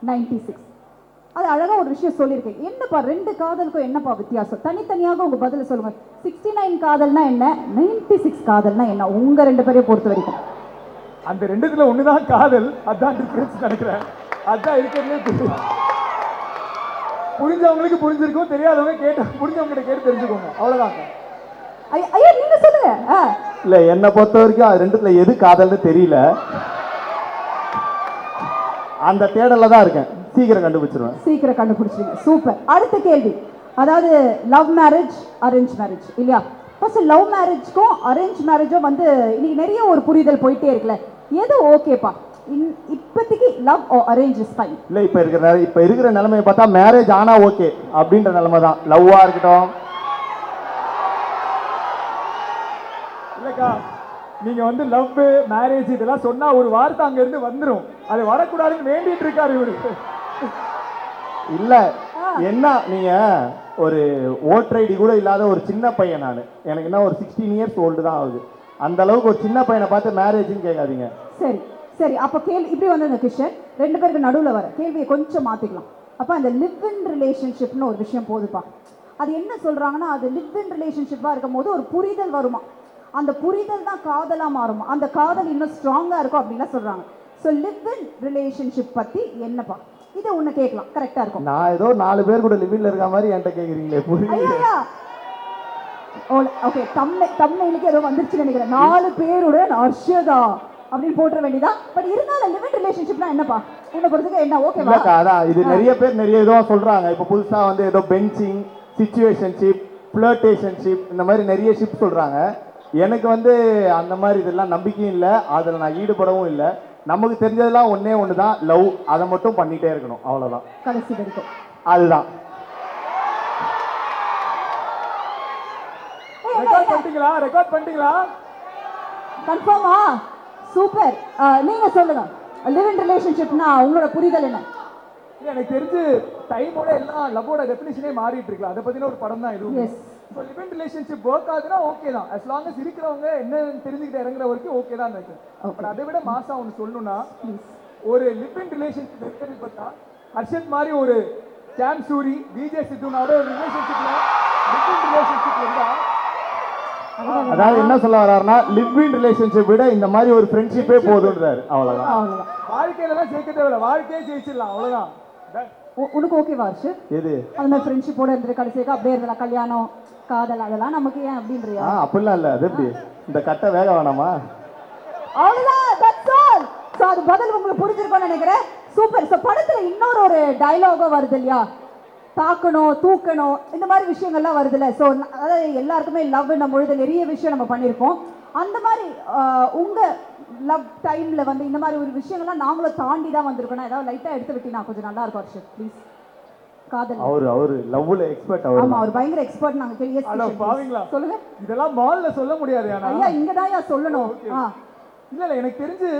96 அது அழகாக ஒரு விஷயம் சொல்லியிருக்கேன். என்னப்பா 2 காதலுக்கும் என்னப்பா வித்தியாசம்? தனித்தனியாக உங்கள் பதில் சொல்லுங்கள். 69 காதல்னா என்ன, 96 காதல்னா என்ன, உங்கள் 2 பேரையும் பொறுத்த வரைக்கும்? அந்த ரெண்டுத்துல ஒண்ணுதான் காதல், அதான் டிஃபரன்ஸ் நினைக்கிறேன். அதான் இருக்கிறதுலே புரிஞ்சவங்களுக்கு புரிஞ்சிருக்கும், தெரியாதவங்க புரிஞ்சவங்க கேட்டு தெரிஞ்சுக்கோங்க, அவ்வளவுதான். ஐயா நீங்க சொல்லுங்க. இல்ல என்னை பொறுத்த வரைக்கும் அது ரெண்டுத்துல எது காதல்னு தெரியல, அந்த தேடல தான் இருக்கேன். சீக்கிரம் கண்டுபிடிச்சிருவேன். சீக்கிரம் கண்டுபிடிச்சிருங்க. சூப்பர். அடுத்த கேள்வி, அதாவது லவ் மேரேஜ் அரேஞ்ச் மேரேஜ் இல்லையா? ஃபர்ஸ்ட் லவ் மேரேஜ்க்கும் அரேஞ்ச் மேரேஜும் வந்து இன்னைக்கு நிறைய ஒரு புரிதல் போயிட்டே இருக்குல்ல, எது ஓகேப்பா இப்போதைக்கு? Love or arrange is fine. இல்ல இப்ப இருக்கிற நிலைமையை பார்த்தா மேரேஜ் ஆனா ஓகே அப்படின்ற நிலைமை தான். லவ்வா இருக்கட்டும். இல்லக்கா, நீங்க வந்து லவ் மேரேஜ் இதெல்லாம் சொன்னா ஒரு வார்த்தை அங்க இருந்து வந்துரும், அது வரக்கூடாதுன்னு வேண்டிட்டு இருக்காரு இவரு. இல்ல என்ன, நீங்க ஒரு ஓட்டர் ஐடி கூட இல்லாத ஒரு சின்ன பையன் நான், எனக்கு என்ன ஒரு 16 இயர்ஸ் ஓல்டு தான் ஆகுது. அந்த அளவுக்கு ஒரு சின்ன பையனை பார்த்து மேரேஜ்னு கேட்காதீங்க. சரி சரி, அப்போ கேள்வி இப்படி வந்து இந்த கிஷன் 2 பேருக்கு நடுவில் வர கேள்வியை கொஞ்சம் மாற்றிக்கலாம். அப்போ அந்த லிவ் இன் ரிலேஷன்ஷிப்னு ஒரு விஷயம் போதுப்பா. அது என்ன சொல்கிறாங்கன்னா, அது லிவ் இன் ரிலேஷன்ஷிப்பாக இருக்கும் போது ஒரு புரிதல் வருமா, அந்த புரிதல் தான் காதலாக மாறுமா, அந்த காதல் இன்னும் ஸ்ட்ராங்காக இருக்கும் அப்படின்லாம் சொல்கிறாங்க. ஸோ லிவ் இன் ரிலேஷன்ஷிப் பற்றி என்னப்பா, இதை ஒன்று கேட்கலாம், கரெக்டாக இருக்கும். நான் ஏதோ 4 பேர் கூட லிவின்ல இருக்க மாதிரி என்கிட்ட கேட்குறீங்களே, புரியல. ஓகே, தமிழுக்கு ஏதோ வந்துருச்சு நினைக்கிறேன். 4 பேருடன் அர்ஷதா அப்படின்னு போட்டுற வேண்டியதா. பட் இருந்தாலும் லிவ் இன் ரிலேஷன்ஷிப்னா என்னப்பா உன்னை பொறுத்துக்கு என்ன ஓகேவா? இல்லக்கா, அதான் இது நிறைய பேர் நிறைய இதுவாக சொல்றாங்க. இப்போ புதுசா வந்து ஏதோ பெஞ்சிங், சிச்சுவேஷன்ஷிப், ஃப்ளர்டேஷன்ஷிப், இந்த மாதிரி நிறைய ஷிப் சொல்றாங்க. எனக்கு வந்து அந்த மாதிரி இதெல்லாம் நம்பிக்கையும் இல்லை, அதில் நான் ஈடுபடவும் இல்லை. நமக்கு தெரிஞ்சதெல்லாம் ஒன்று தான், லவ். அதை மட்டும் பண்ணிட்டே இருக்கணும், அவ்வளோதான். கடைசி வரைக்கும் அதுதான். ரெக்கார்ட் பண்ணிட்டீங்களா? கன்ஃபார்மா? சூப்பர். நீங்க சொல்லுங்க, லிவ் இன் ரிலேஷன்ஷிப்னா உங்களோட புரிதல் என்ன? எனக்கு தெரிஞ்சு டைமோட எல்லாம் லவ்வோட டெஃபினிஷனே மாறிட்டு இருக்குல்ல, அதை பத்தின ஒரு படம் தான் இது. So live in relationship work ஆகுதுன்னா ஓகே தான், as long as இருக்கிறவங்க என்ன தெரிஞ்சுக்கிட்டு இறங்குற வரைக்கும் ஓகே தான் நினைக்கிறேன். பட் அதை விட மாசா ஒன்று சொல்லணும்னா, ஒரு லிவ் இன் ரிலேஷன்ஷிப் இருக்கிறது பார்த்தா ஹர்ஷத் மாதிரி ஒரு சாம் சூரி, விஜய் சித்துனாவோட ஒரு ரிலேஷன்ஷிப்ல லிவ் இன் ரிலேஷன்ஷிப் இருந்தா, அதாவது என்ன சொல்ல வர்றாருன்னா, லிவ் இன் ரிலேஷன்ஷிப் விட இந்த மாதிரி ஒரு ஃப்ரெண்ட்ஷிப்பே போதுன்றாரு, அவ்வளவுதான். வாழ்க்கையில தான் ஜெயிக்க தேவையில்ல, வாழ்க்கையே ஜெயிச்சிடலாம், அவ்வளவுதான். உனக்கு ஓகேவா ஹர்ஷ்? எது அந்த மாதிரி ஃப்ரெண்ட்ஷிப்போட இருந்து கடைசியாக அப்படியே இருந்தலாம், கல்யாணம் காதல் அதெல்லாம் நமக்கு ஏன் அப்படின்றியா? அப்படிலாம் இல்லை. அது எப்படி இந்த கட்டை வேக வேணாமா? அவ்வளவுதான், that's all. ஸோ அது பதில் உங்களுக்கு புரிஞ்சிருக்கும்னு நினைக்கிறேன். சூப்பர். ஸோ படத்தில் இன்னொரு ஒரு டைலாகும் வருது இல்லையா, தாக்கணும் தூக்கணும் இந்த மாதிரி விஷயங்கள்லாம் வருதுல்ல. ஸோ அதாவது எல்லாருக்குமே லவ்ன்னும் பொழுது நிறைய விஷயம் நம்ம பண்ணியிருப்போம். அந்த மாதிரி உங்கள் லவ் டைமில் வந்து இந்த மாதிரி ஒரு விஷயங்கள்லாம் நாங்களும் தாண்டி தான் வந்திருக்கோம். ஏதாவது லைட்டாக எடுத்து விட்டீங்கன்னா கொஞ்சம் நல்லா இருக்கும் ஹர்ஷத், ப்ளீஸ். காதல் அவரு லவ்ல எக்ஸ்பர்ட். ஆமா, அவர் பயங்கர எக்ஸ்பர்ட். நாங்க பாவீங்களா சொல்லுங்க. இதெல்லாம் மால்ல சொல்ல முடியாது. ஐயா இங்க தான் சொல்லணும். இல்ல எனக்கு தெரிஞ்சு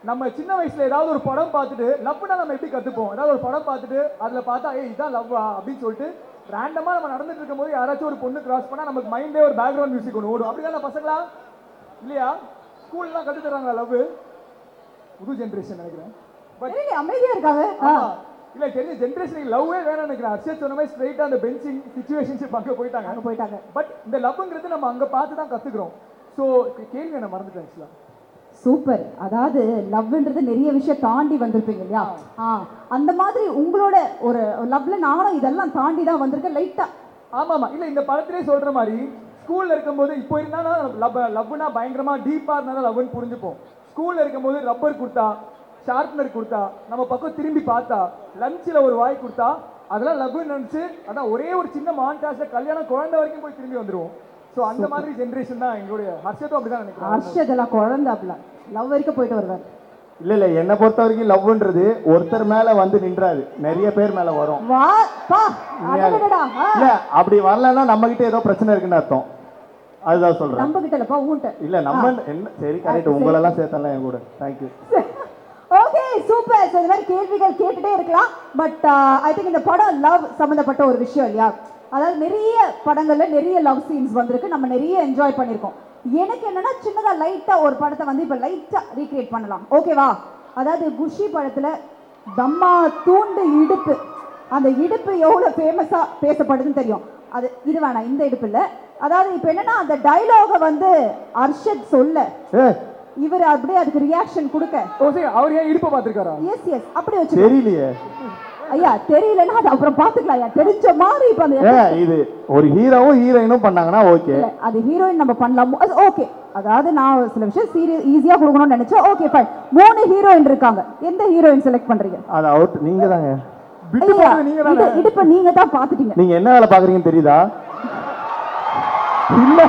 நம்ம சின்ன வயசுல ஏதாவது ஒரு படம் பார்த்துட்டு லவ்னா நம்ம எப்படி கத்துப்போம், ஏதாவது ஒரு படம் பார்த்துட்டு அதுல பார்த்தா ஏய் இதான் லவ்வா அப்படின்னு சொல்லிட்டு ரேண்டமா நம்ம நடந்துட்டு இருக்கும் போது யாராச்சும் ஒரு பொண்ணு கிராஸ் பண்ணா நமக்கு மைண்ட்லயே ஒரு பேக்ரவுண்ட் மியூசிக் ஒன்று ஓடும். அப்படிதான் பசங்களா இல்லையா? ஸ்கூல்லாம் கத்து தராங்க லவ், புது ஜென்ரேஷன் நினைக்கிறேன். பட் அமைதியா இருக்காங்க. இல்ல தெரிஞ்ச ஜென்ரேஷனுக்கு லவ்வே வேணும்னு நினைக்கிறேன். அர்ஷத் சொன்ன மாதிரி ஸ்ட்ரைட்டா அந்த பெஞ்சிங் சிச்சுவேஷன்ஷிப் அங்க போயிட்டாங்க. பட் இந்த லவ்ங்கிறது நம்ம அங்க பார்த்து தான் கத்துக்கிறோம். ஸோ கேள்வி என்ன மறந்துட்டேன் ஆக்சுவலா. சூப்பர். அதாவது லவ்ன்றது நிறைய விஷயம் தாண்டி வந்திருப்பீங்க இல்லையா? அந்த மாதிரி உங்களோட ஒரு லவ்ல நானும் இதெல்லாம் தாண்டி தான் வந்திருக்கேன் லைட்டா. ஆமாமா, இல்ல இந்த படத்திலே சொல்ற மாதிரி ஸ்கூல்ல இருக்கும்போது இப்போ இருந்தா லவ்னா பயங்கரமா டீப்பா இருந்தா லவ்னு புரிஞ்சுப்போம். ஸ்கூல்ல இருக்கும்போது ரப்பர் கொடுத்தா, ஷார்ப்னர் கொடுத்தா, நம்ம பக்கம் திரும்பி பார்த்தா, லஞ்சில் ஒரு வாய் கொடுத்தா, அதெல்லாம் லவ்னு நினைச்சு அதான் ஒரே ஒரு சின்ன மான்டாஸ்ல கல்யாணம் குழந்தை வரைக்கும் போய் திரும்பி வந்துருவோம். ஸோ அந்த மாதிரி ஜென்ரேஷன் தான் எங்களுடைய. ஹர்ஷத்தும் அப்படிதான் நினைக்கிறேன். ஹர்ஷத் எல்லாம் குழந்தை அப்படிலாம் லவ் வரைக்கும் போயிட்டு வருவார். இல்ல என்னை பொறுத்த வரைக்கும் லவ்ன்றது ஒருத்தர் மேல வந்து நின்றாது, நிறைய பேர் மேல வரும். இல்ல அப்படி வரலன்னா நம்ம கிட்ட ஏதோ பிரச்சனை இருக்குன்னு அர்த்தம். அதுதான் சொல்றேன். நம்ம கிட்ட இல்லப்பா, ஊன்ட்ட. இல்ல நம்ம என்ன சரி கரெக்ட், உங்களெல்லாம் சேர்த்தலாம் என் கூட. தேங்க்யூ. Okay super. ஸோ இந்த மாதிரி கேள்விகள் கேட்டுட்டே இருக்கலாம். பட் ஐ திங்க் இந்த படம் லவ் சம்மந்தப்பட்ட ஒரு விஷயம் இல்லையா? அதாவது நிறைய படங்கள்ல நிறைய லவ் சீன்ஸ் வந்திருக்கு, நம்ம நிறைய என்ஜாய் பண்ணியிருக்கோம். எனக்கு என்னன்னா சின்னதாக லைட்டாக ஒரு படத்தை வந்து இப்போ லைட்டாக ரீக்ரியேட் பண்ணலாம், ஓகேவா? அதாவது குஷி படத்தில் தம்மா தூண்டு இடுப்பு அந்த இடுப்பு எவ்வளோ ஃபேமஸாக பேசப்படுதுன்னு தெரியும். அது இது வேணாம், இந்த இடுப்பு இல்லை. அதாவது இப்போ என்னன்னா அந்த டைலாகை வந்து அர்ஷத் சொல்ல இவர் அப்படியே அதுக்கு ரியாக்ஷன் கொடுக்க. அவர் ஏன் இடுப்பை பார்த்துருக்காரா? எஸ் எஸ் அப்படி வச்சு தெரியலையே ஐயா, தெரியலன்னா அது அப்புறம் பார்த்துக்கலாம் ஐயா. தெரிஞ்ச மாதிரி இப்போ அந்த இது ஒரு ஹீரோவும் ஹீரோயினும் பண்ணாங்கன்னா ஓகே, அது ஹீரோயின் நம்ம பண்ணலாம், அது ஓகே. அதாவது நான் சில விஷயம் சீரியஸ் ஈஸியாக கொடுக்கணும்னு நினைச்சேன். Okay fine. 3 ஹீரோயின் இருக்காங்க, எந்த ஹீரோயின் செலக்ட் பண்றீங்க? அது அவுட். நீங்க தாங்க இடுப்ப நீங்க தான் பாத்துட்டீங்க. நீங்க என்ன வேலை பாக்குறீங்கன்னு தெரியுதா? இல்ல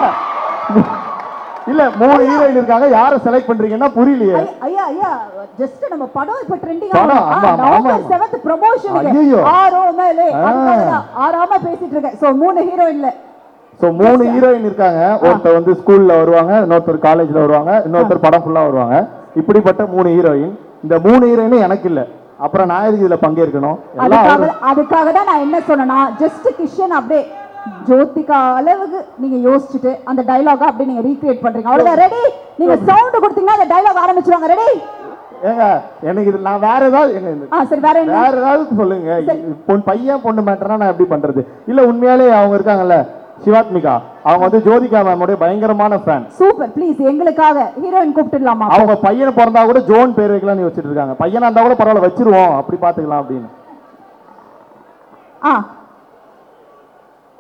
இல்ல 3 ஹீரோயின் இருக்காங்க, யாரை செலக்ட் பண்றீங்கன்னா புரியலையே. ஐயா ஐயா ஜஸ்ட் நம்ம படம் இப்ப ட்ரெண்டிங்கா படம், ஆமா, ஆமா, ஆமா. 7th ப்ரமோஷன் ஐயோ. ஆரோமலே ஆறாம பேசிட்டு இருக்கேன். சோ 3 ஹீரோயின்ல சோ 3 ஹீரோயின் இருக்காங்க. ஒருத்தர் வந்து ஸ்கூல்ல வருவாங்க, இன்னொருத்தர் காலேஜ்ல வருவாங்க, இன்னொருத்தர் படம் ஃபுல்லா வருவாங்க. இப்படிப்பட்ட 3 ஹீரோயின். இந்த 3 ஹீரோயினும் எனக்கு இல்ல, அப்புறம் நான் எதுக்கு இதுல பங்கேற்கணும்? அதுக்காக தான் நான் என்ன சொன்னேன்னா ஜஸ்ட் கிஷன் அப்படியே ஜோதிகா அளவுக்கு நீங்க யோசிச்சுட்டு அந்த டயலாக அப்படியே நீங்க ரீக்ரியேட் பண்றீங்க. அவ்வளவுதான். ரெடி? நீங்க சவுண்ட் கொடுத்தீங்கன்னா அந்த டயலாக் ஆரம்பிச்சுவாங்க. ரெடி? ஏங்க எனக்கு இது நான் வேற ஏதாவது சரி வேற ஏதாவது சொல்லுங்க. பையன் பொண்ணு மேட்டர்னா நான் எப்படி பண்றது? இல்ல உண்மையாலே அவங்க இருக்காங்கல்ல சிவாத்மிகா, அவங்க வந்து ஜோதிகா மேமோட பயங்கரமான ஃபேன். சூப்பர். ப்ளீஸ் எங்களுக்காக ஹீரோயின் கூப்பிட்டுடலாமா? அவங்க பையனை பிறந்தா கூட ஜோன் பேர் வைக்கலாம்னு வச்சிட்டு இருக்காங்க. பையனா இருந்தா கூட பரவாயில்ல வச்சிருவோம், அப்படி பாத்துக்கலாம் அப்படின்னு.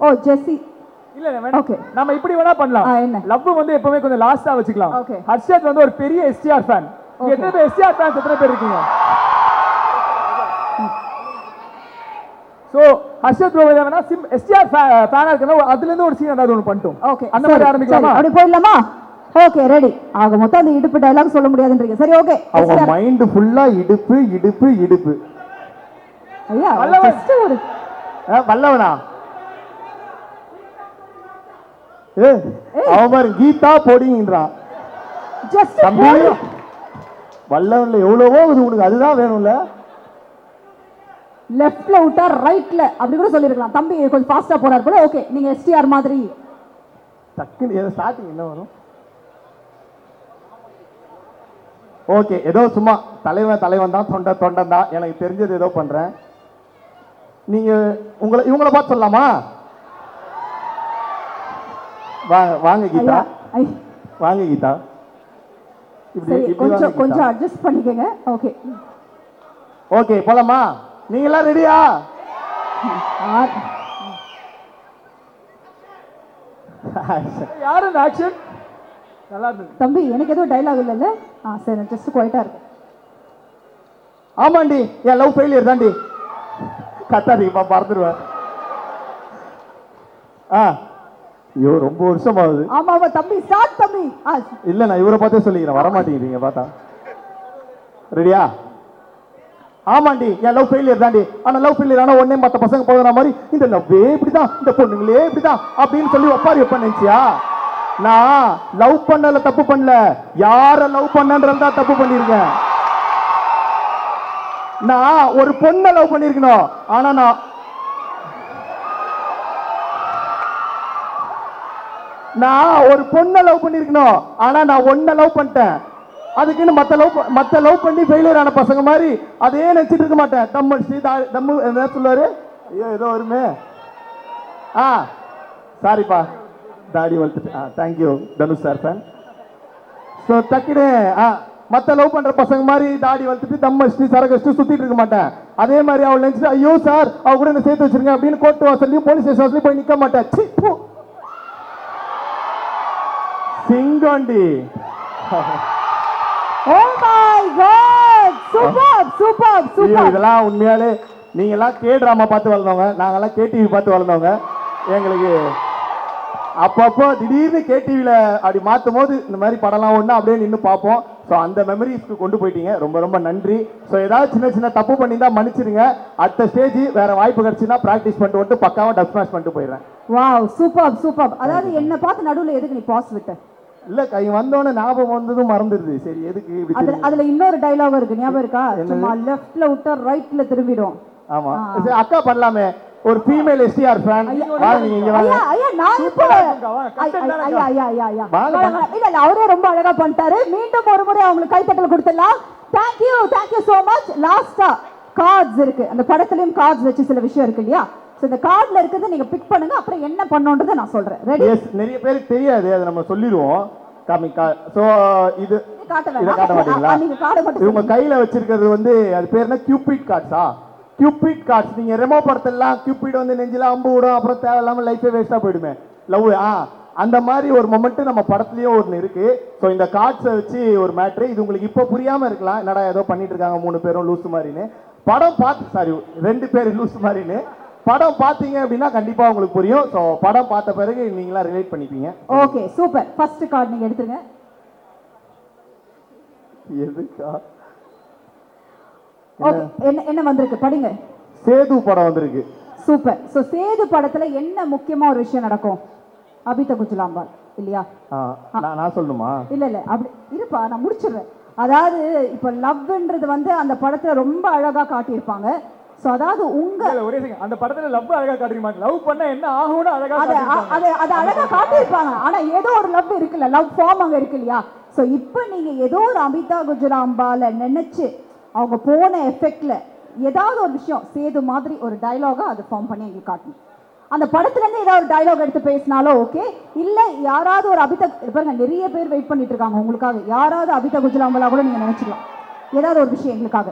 ஓ ஜெசி. இல்ல ஓகே, நம்ம இப்படி வேணா பண்ணலாம். லவ் வந்து எப்பவுமே கொஞ்சம் லாஸ்டா வச்சுக்கலாம். ஹர்ஷத் வந்து ஒரு பெரிய எஸ்டிஆர் ஃபேன். எத்தனை பேர் எஸ்டிஆர் ஃபேன்ஸ் எத்தனை பேர் இருக்கீங்க? சோ ஹர்ஷத் ப்ரோ வேணா எஸ்டிஆர் ஃபேனா இருக்கணும், அதுல இருந்து ஒரு சீன் ஏதாவது ஒன்னு பண்ணிட்டோம். ஓகே, அந்த மாதிரி ஆரம்பிக்கலாமா? அப்படி போயிடலாமா? Okay ready. ஆக மொத்தம் அந்த இடுப்பு டயலாக் சொல்ல முடியாதுன்றீங்க. சரி ஓகே. அவங்க மைண்ட் ஃபுல்லா இடுப்பு இடுப்பு இடுப்பு. ஐயா ஜஸ்ட் ஒரு வல்லவனா அவன் கீதா போடிங்கன்றான். வல்லவன்ல எவ்வளவோ இது உனக்கு அதுதான் வேணும்ல. லெஃப்ட்ல விட்டா ரைட்ல அப்படி கூட சொல்லிருக்கலாம். தம்பி கொஞ்சம் ஃபாஸ்டா போறாரு போல. ஓகே நீங்க எஸ்டிஆர் மாதிரி டக்குன்னு ஸ்டார்டிங் என்ன வரும்? ஓகே ஏதோ சும்மா தலைவன் தான் தொண்டன் தான் எனக்கு தெரிஞ்சது ஏதோ பண்றேன். நீங்க இவங்கள பார்த்து சொல்லலாமா? வாங்க கீதா, வாங்க கீதா. இப்படி கொஞ்சம் அட்ஜஸ்ட் பண்ணிக்கங்க. ஓகே ஓகே போலாமா? நீங்க எல்லாம் ரெடியா? யாரு ஆக்ஷன் நல்லா இருந்துச்சு தம்பி. எனக்கு எதுவும் டயலாக் இல்லைல்ல? சரி ஜஸ்ட் குவைட்டா இருக்கு. ஆமாண்டி என் லவ் ஃபெயிலியர் தாண்டி. கத்தாதீங்கப்பா பறந்துடுவேன். ஐயோ ரொம்ப வருஷம் ஆகுது. ஆமா ஆமா தம்பி ஸ்டார்ட் தம்பி. இல்ல நான் இவரை பார்த்தே சொல்லிக்கிறேன், வர மாட்டேங்கிறீங்க பார்த்தா. ரெடியா? ஆமாண்டி என் லவ் ஃபெயிலியர் தாண்டி. ஆனா லவ் ஃபெயிலியர் ஆனா உடனே மற்ற பசங்க போகிற மாதிரி இந்த லவ்வே இப்படிதான், இந்த பொண்ணுங்களே இப்படிதான் அப்படின்னு சொல்லி ஒப்பாரி வைப்பேன் நினைச்சியா? நான் லவ் பண்ணல, தப்பு பண்ணல, யார லவ் பண்ணன்றதா தப்பு பண்ணிருக்கேன். நான் ஒரு பொண்ணை லவ் பண்ணிருக்கணும், ஆனா நான் ஒரு பொண்ணை லவ் பண்ணிருக்கணும், ஆனா நான் ஒன்ன லவ் பண்ணிட்டேன். அதுக்குன்னு மத்த லவ் பண்ணி ஃபெயிலியர் ஆன பசங்க மாதிரி அதே நினைச்சிட்டு இருக்க மாட்டேன். தம்மு என்ன சொல்லுவாரு? ஐயோ ஏதோ வருமே. சாரிப்பா தாடி வளர்த்துட்டு. Thank you Dhanush sir fan. So டக்குன்னு மற்ற லவ் பண்ற பசங்க மாதிரி தாடி வளர்த்துட்டு தம் அடிச்சுட்டு சரகடிச்சுட்டு சுத்திட்டு இருக்க மாட்டேன். அதே மாதிரி அவள் நினைச்சிட்டு ஐயோ சார் அவ கூட என்ன சேர்த்து வச்சிருங்க அப்படின்னு கோர்ட் வாசல்லையும் போலீஸ் ஸ்டேஷன் வாசல்லையும் போய் நிக்க மாட்டேன். சிங்கோண்டி. Oh my god super super super. இதெல்லாம் உண்மையாலே நீங்க எல்லாம் கே டிராமா பார்த்து வளர்ந்தவங்க, நாங்கெல்லாம் கேடிவி பார்த்து வளர்ந்தவங்க. எங்களுக்கு அப்பப்போ திடீர்னு கேடிவியில் அப்படி மாற்றும் போது இந்த மாதிரி படம்லாம் ஒன்று அப்படியே நின்று பார்ப்போம். ஸோ அந்த மெமரிஸ்க்கு கொண்டு போயிட்டீங்க, ரொம்ப ரொம்ப நன்றி. ஸோ ஏதாவது சின்ன சின்ன தப்பு பண்ணியிருந்தா மன்னிச்சிருங்க. அடுத்த ஸ்டேஜ் வேற வாய்ப்பு கிடைச்சுன்னா ப்ராக்டிஸ் பண்ணிட்டு வந்துட்டு பக்காவாக டப் ஸ்மாஷ் பண்ணிட்டு போயிடுறேன். Wow super super. அதாவது என்ன பார்த்து நடுவில் எதுக்கு நீ பாஸ் விட்ட? இல்ல கை வந்தோடனே ஞாபகம் வந்ததும் மறந்துடுது. சரி எதுக்கு இப்படி? அதுல இன்னொரு டயலாக் இருக்கு, ஞாபகம் இருக்கா? சும்மா லெஃப்ட்ல விட்டா ரைட்ல திரும்பிடும். ஆமா சரி அக்கா பண்ணலாமே. ஒரு ஃபீமேல் எஸ்டிஆர் ஃபேன் வாங்க நீங்க இங்க வாங்க. ஐயா நான் இப்போ ஐயா இல்ல அவரே ரொம்ப அழகா பண்ணிட்டாரு. மீண்டும் ஒரு முறை அவங்களுக்கு கைத்தட்டல் கொடுத்துடலாம். Thank you so much. லாஸ்டா கார்ட்ஸ் இருக்கு, அந்த படத்துலயும் கார்ட்ஸ் வச்சு சில விஷயம் இருக்கு இல்லையா? ஸோ இந்த கார்டில் இருக்கிறத நீங்க பிக் பண்ணுங்க, அப்புறம் என்ன பண்ணணுன்றதை நான் சொல்றேன். ரெடி? எஸ், நிறைய பேருக்கு தெரியாது, அதை நம்ம சொல்லிடுவோம். ஸோ இது காட்ட இதை காட்ட மாட்டீங்களா? வேண்டாம், நீங்க கார்டை மட்டும் இவங்க கையில வச்சிருக்கிறது வந்து அது பேர் என்ன? கியூபிட் கார்ட்ஸா? Cupid cards. நீங்க ரெமோ படத்தெல்லாம் கியூபிட் வந்து நெஞ்சில அம்பு விடும், அப்புறம் தேவையில்லாம லைஃபே வேஸ்டா போயிடுமே லவ். அந்த மாதிரி ஒரு மொமெண்ட் நம்ம படத்துலயும் ஒன்று இருக்கு. ஸோ இந்த கார்ட்ஸை வச்சு ஒரு மேட்ரு. இது உங்களுக்கு இப்போ புரியாம இருக்கலாம், என்னடா ஏதோ பண்ணிட்டு இருக்காங்க 3 பேரும் லூசு மாதிரின்னு. படம் பார்த்து, சாரி 2 பேர் லூசு மாதிரின்னு. படம் பார்த்தீங்க அப்படின்னா கண்டிப்பா உங்களுக்கு புரியும். ஸோ படம் பார்த்த பிறகு நீங்களா ரிலேட் பண்ணிப்பீங்க. Okay, super. ஃபர்ஸ்ட் கார்டு நீங்க எடுத்துருங்க. எதுக்கா? ஓகே, என்ன வந்திருக்கு படிங்க. சேது படம் வந்திருக்கு. சூப்பர். ஸோ சேது படத்துல என்ன முக்கியமா ஒரு விஷயம் நடக்கும்? அபிதா குஜலாம்பால் இல்லையா? நான் சொல்லணுமா? இல்ல அப்படி இருப்பா, நான் முடிச்சிடுறேன். அதாவது இப்ப லவ்ன்றது வந்து அந்த படத்துல ரொம்ப அழகா காட்டியிருப்பாங்க. ஸோ அதாவது உங்க ஒரே செகண்ட், அந்த படத்துல லவ் அழகா காட்டிருக்க மாட்டாங்க, லவ் பண்ணா என்ன ஆகும்னு அழகா அது அழகா காட்டியிருப்பாங்க. ஆனா ஏதோ ஒரு லவ் இருக்குல்ல, லவ் ஃபார்ம் அங்க இருக்கு இல்லையா? ஸோ இப்போ நீங்க ஏதோ ஒரு அபிதா குஜலாம்பால நினைச்சு அவங்க போன எஃபெக்ட்ல ஏதாவது ஒரு விஷயம் சேது மாதிரி ஒரு டயலாகா அது ஃபார்ம் பண்ணி எங்களுக்கு காட்டணும். அந்த படத்துல இருந்து ஏதாவது ஒரு டயலாக் எடுத்து பேசினாலும் ஓகே, இல்ல யாராவது ஒரு அபிதா, பாருங்க நிறைய பேர் வெயிட் பண்ணிட்டு இருக்காங்க உங்களுக்காக, யாராவது அபிதா குஜலாம்பலா கூட நீங்க நினைச்சுக்கலாம், ஏதாவது ஒரு விஷயம் எங்களுக்காக.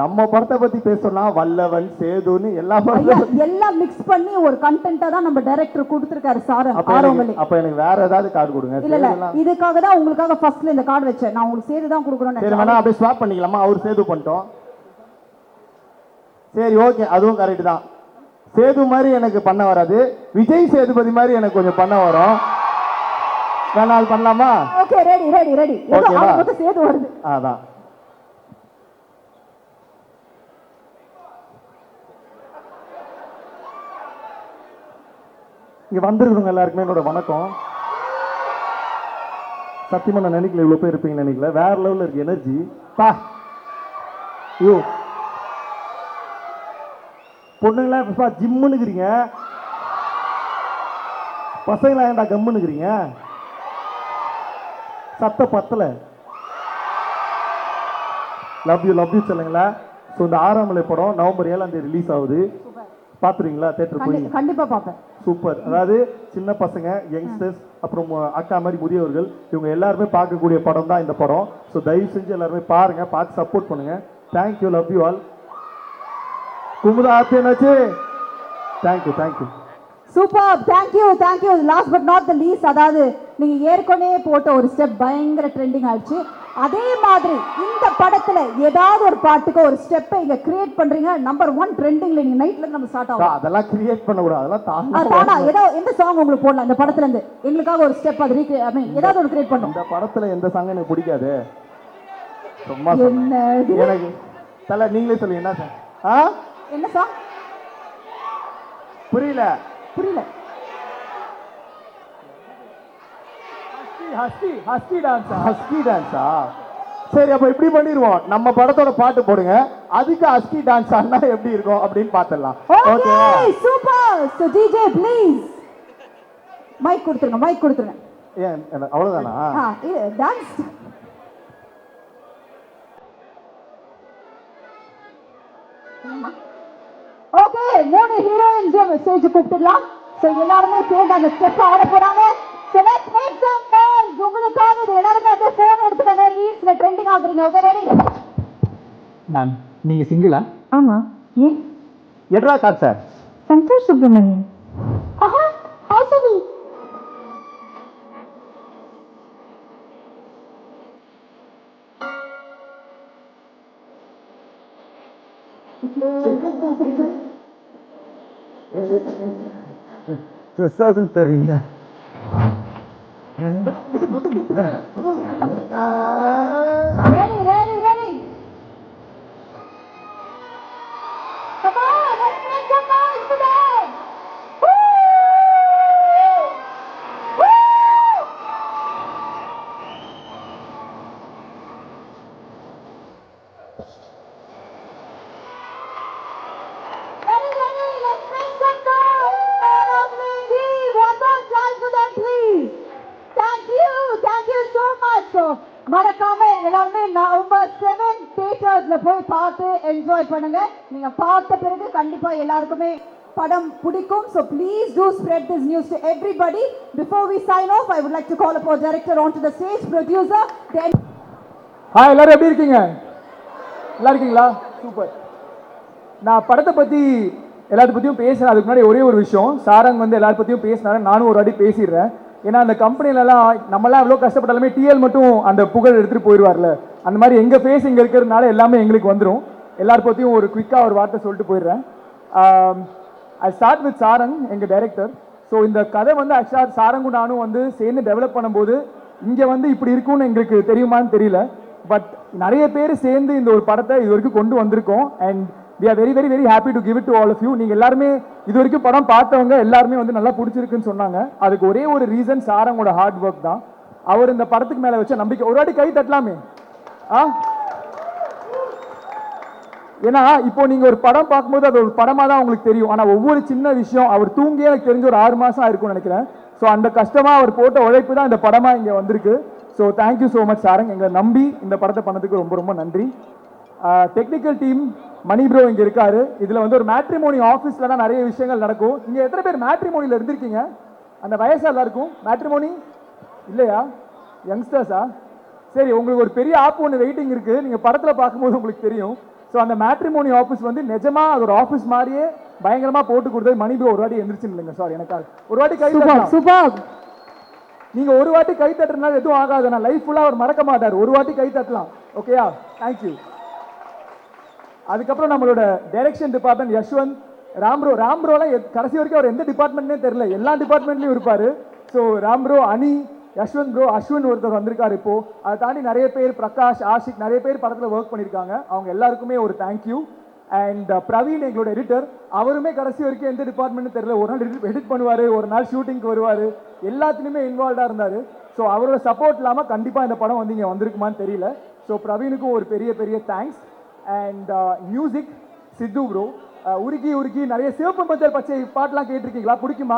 நம்ம படத்தை பத்தி பேசணும்னா வல்லவன் சேதுன்னு எல்லாம் மிக்ஸ் பண்ணி ஒரு கண்டென்ட்டா தான் நம்ம டைரக்டர் கொடுத்திருக்காரு சார். அப்ப எனக்கு வேற ஏதாவது கார்டு கொடுங்க. இல்ல இதுக்காக தான் உங்களுக்காக ஃபர்ஸ்ட்ல இந்த கார்டு வச்சேன். நான் உங்களுக்கு சேது தான் கொடுக்கறேன்னு. சரி வேணா அப்படியே ஸ்வாப் பண்ணிக்கலாமா? அவர் சேது பண்ணிட்டோம். சரி ஓகே, அதுவும் கரெக்ட் தான். சேது மாதிரி எனக்கு பண்ண வராது, விஜய் சேதுபதி மாதிரி எனக்கு கொஞ்சம் பண்ண வரும். வேணா அது பண்ணலாமா? Okay, ready. ஓகேவா? சேது வருது. அதான் இங்க வந்திருக்கிறவங்க எல்லாருக்குமே என்னோட வணக்கம். சத்தியமா நான் நினைக்கல இவ்வளவு பேர் இருப்பீங்கன்னு நினைக்கல. வேற லெவல்ல இருக்கு எனர்ஜி. பா ஐயோ, பொண்ணுங்களா ஜிம்முன்னு இருக்கிறீங்க, பசங்களா ஏன்டா கம்முன்னு இருக்கிறீங்க? சத்த பத்தல. லவ் யூ சொல்லுங்களா. ஸோ இந்த 6ஆம் மலை படம் நவம்பர் 7ஆம் தேதி ரிலீஸ் ஆகுது. பாத்துறீங்களா? தேட்டர் போய் கண்டிப்பா பாப்பேன். சூப்பர். அதாவது சின்ன பசங்க, யங்ஸ்டர்ஸ், அப்புறம் அக்கா மாதிரி முதியவர்கள், இவங்க எல்லாருமே பார்க்கக்கூடிய படம் தான் இந்த படம். ஸோ தயவு செஞ்சு எல்லாருமே பாருங்க, பார்த்து சப்போர்ட் பண்ணுங்க. Thank you, love you all. Kumudha happy என்னாச்சு? Thank you. Super, thank you. Last but not the least, அதாவது நீங்க ஏற்கனவே போட்ட ஒரு ஸ்டெப் பயங்கர ட்ரெண்டிங் ஆயிடுச்சு. அதே மாதிரி இந்த படத்துல ஏதாவது ஒரு பாட்டுக்கு ஒரு ஸ்டெப்பை இங்க கிரியேட் பண்றீங்க. நம்பர் 1 ட்ரெண்டிங்ல நீங்க நைட்ல இருந்து நம்ம ஸ்டார்ட் ஆகும். அதெல்லாம் கிரியேட் பண்ண கூடாது, அதெல்லாம் தானா ஏதோ எந்த சாங் உங்களுக்கு போடலாம் இந்த படத்துல இருந்து எங்களுக்காக ஒரு ஸ்டெப் அது ஐ மீன் ஏதாவது ஒரு கிரியேட் பண்ணும். இந்த படத்துல எந்த சாங் எனக்கு பிடிக்காது. சும்மா என்ன எனக்கு தல நீங்களே சொல்லுங்க என்ன சாங்? என்ன சாங்? புரியல. ஹஸ்கி டான்ஸா? சரி அப்ப இப்படி பண்ணிடுவோம், நம்ம படத்தோட பாட்டு போடுங்க, அதுக்கு ஹஸ்கி டான்ஸ் ஆனா எப்படி இருக்கும் அப்படின்னு பாத்துடலாம். Okay super. So DJ please mic கொடுத்துருங்க. ஏன் அவ்வளவுதானா? இது டான்ஸ். ஓகே, 3 ஹீரோயின்ஸ் ஸ்டேஜ் கூப்பிடலாம். சோ எல்லாரும் சேர்ந்து அந்த ஸ்டெப் ஆட போறாங்க. So let's make some noise. உங்களுக்காக இது எல்லாரும் அப்படியே ஃபோன் எடுத்துக்கங்க, ரீல்ஸ்ல ட்ரெண்டிங் ஆகுறீங்க. Okay ready? மேம் நீங்க சிங்கிளா? ஆமா. ஏன்? எட்ரா கார் சார். சங்கர் சுப்ரமணியன். ஆஹா, ஹாசவி. பிரசாதம் தரீங்க. Ready. Come on, let's make some noise for them. Woo! Ready, let's make some noise. One more time for them, please. Thank you so much. மறக்காம எல்லாருமே தியேட்டர்ல போய் பார்த்து என்ஜாய் பண்ணுங்க. நீங்க பார்த்த பிறகு கண்டிப்பா எல்லாருக்குமே படம் பிடிக்கும். So please do spread this news to everybody. Before we sign off, I would like to call upon director onto the stage, producer, then. Hi, எல்லாரும் எப்படி இருக்கீங்க? நல்லா இருக்கீங்களா? சூப்பர். நான் படத்தை பற்றி எல்லாத்த பற்றியும் பேசுகிறேன். அதுக்கு முன்னாடி ஒரே ஒரு விஷயம், சாரங் வந்து எல்லாத்த பற்றியும் பேசினாரு, நானும் ஒரு வாட்டி பேசிடுறேன். ஏன்னா அந்த கம்பெனிலலாம் நம்மளாம் எவ்வளோ கஷ்டப்பட்டாலுமே டிஎல் மட்டும் அந்த புகழ் எடுத்துகிட்டு போயிடுவார்ல, அந்த மாதிரி எங்கள் ஃபேஸ் இங்கே இருக்கிறதுனால எல்லாமே எங்களுக்கு வந்துடும். எல்லார பற்றியும் ஒரு குயிக்காக ஒரு வார்த்தை சொல்லிட்டு போயிடுறேன். ஐ ஸ்டார்ட் வித் சாரங், எங்கள் டைரக்டர். ஸோ இந்த கதை வந்து ஆக்சுவலாக சாரங்கும் நானும் வந்து சேர்ந்து டெவலப் பண்ணும்போது இங்கே வந்து இப்படி இருக்கும்னு எங்களுக்கு தெரியுமான்னு தெரியல. பட் நிறைய பேர் சேர்ந்து இந்த ஒரு படத்தை இது வரைக்கும் கொண்டு வந்திருக்கோம். And we are very very very happy to give it to all of you. நீங்கள் எல்லாருமே இது வரைக்கும் படம் பார்த்தவங்க எல்லாருமே வந்து நல்லா பிடிச்சிருக்குன்னு சொன்னாங்க. அதுக்கு ஒரே ஒரு ரீசன் சாரங்கோட ஹார்ட் ஒர்க் தான். அவர் இந்த படத்துக்கு மேலே வச்ச நம்பிக்கை. ஒரு வாட்டி கை தட்டலாமே. ஏன்னா இப்போ நீங்கள் ஒரு படம் பார்க்கும்போது அது ஒரு படமாக தான் உங்களுக்கு தெரியும். ஆனால் ஒவ்வொரு சின்ன விஷயம் அவர் தூங்கியே எனக்கு தெரிஞ்ச ஒரு 6 மாதம் ஆயிருக்கும்னு நினைக்கிறேன். ஸோ அந்த கஷ்டமாக அவர் போட்ட உழைப்பு தான் இந்த படமாக இங்கே வந்திருக்கு. So thank you so much Sarang, எங்களை நம்பி இந்த படத்தை பண்ணதுக்கு ரொம்ப ரொம்ப நன்றி. டெக்னிக்கல் டீம் மணி ப்ரோ இங்கே இருக்காரு. இதில் வந்து ஒரு மேட்ரிமோனி ஆஃபீஸில் தான் நிறைய விஷயங்கள் நடக்கும். இங்கே எத்தனை பேர் மேட்ரிமோனியில் இருந்திருக்கீங்க? அந்த வயசாக எல்லாருக்கும் மேட்ரிமோனி இல்லையா? யங்ஸ்டர்ஸா? சரி, உங்களுக்கு ஒரு பெரிய ஆப் ஒன்று வெயிட்டிங் இருக்குது, நீங்கள் படத்தில் பார்க்கும்போது உங்களுக்கு தெரியும். ஸோ அந்த மேட்ரிமோனி ஆஃபீஸ் வந்து நிஜமாக அது ஒரு ஆஃபீஸ் மாதிரியே பயங்கரமாக போட்டு கொடுத்தது மணி ப்ரோ ஒரு வாட்டி எந்திரிச்சு இல்லைங்க. சாரி, எனக்காக ஒரு வாட்டி கை தட்டலாம். சூப்பர். நீங்கள் ஒரு வாட்டி கை தட்டுறதுனால எதுவும் ஆகாது. நான் லைஃப் ஃபுல்லாக அவர் மறக்க மாட்டார். ஒரு வாட்டி கை தட்டலாம். ஓகேயா? தேங்க்யூ. அதுக்கப்புறம் நம்மளோட டைரக்ஷன் டிபார்ட்மெண்ட் யஷ்வந்த், ராம்ப்ரோலாம் கடைசி வரைக்கும் அவர் எந்த டிபார்ட்மெண்ட்னே தெரியல, எல்லா டிபார்ட்மெண்ட்லையும் இருப்பார். ஸோ ராம்ப்ரோ, அனி, யஷ்வந்த் ப்ரோ, அஸ்வின் ஒருத்தர் வந்திருக்காரு இப்போ. அதை தாண்டி நிறைய பேர், பிரகாஷ், ஆஷிக், நிறைய பேர் படத்தில் ஒர்க் பண்ணியிருக்காங்க. அவங்க எல்லாருக்குமே ஒரு தேங்க்யூ. அண்ட் பிரவீன் எங்களோட எடிட்டர், அவருமே கடைசி வரைக்கும் எந்த டிபார்ட்மெண்ட்னு தெரியல. ஒரு நாள் எடிட் பண்ணுவார், ஒரு நாள் ஷூட்டிங்க்கு வருவார், எல்லாத்துலேயுமே இன்வால்வ்டாக இருந்தார். ஸோ அவரோட சப்போர்ட் இல்லாமல் கண்டிப்பாக இந்த படம் வந்து இங்கே வந்திருக்குமான்னு தெரியல. ஸோ பிரவீனுக்கும் ஒரு பெரிய பெரிய thanks. And music Sidhu bro, உருகி உருகி நிறைய சிவப்பு மஞ்சள் பச்சை பாட்டெலாம் கேட்டிருக்கீங்களா? பிடிக்குமா?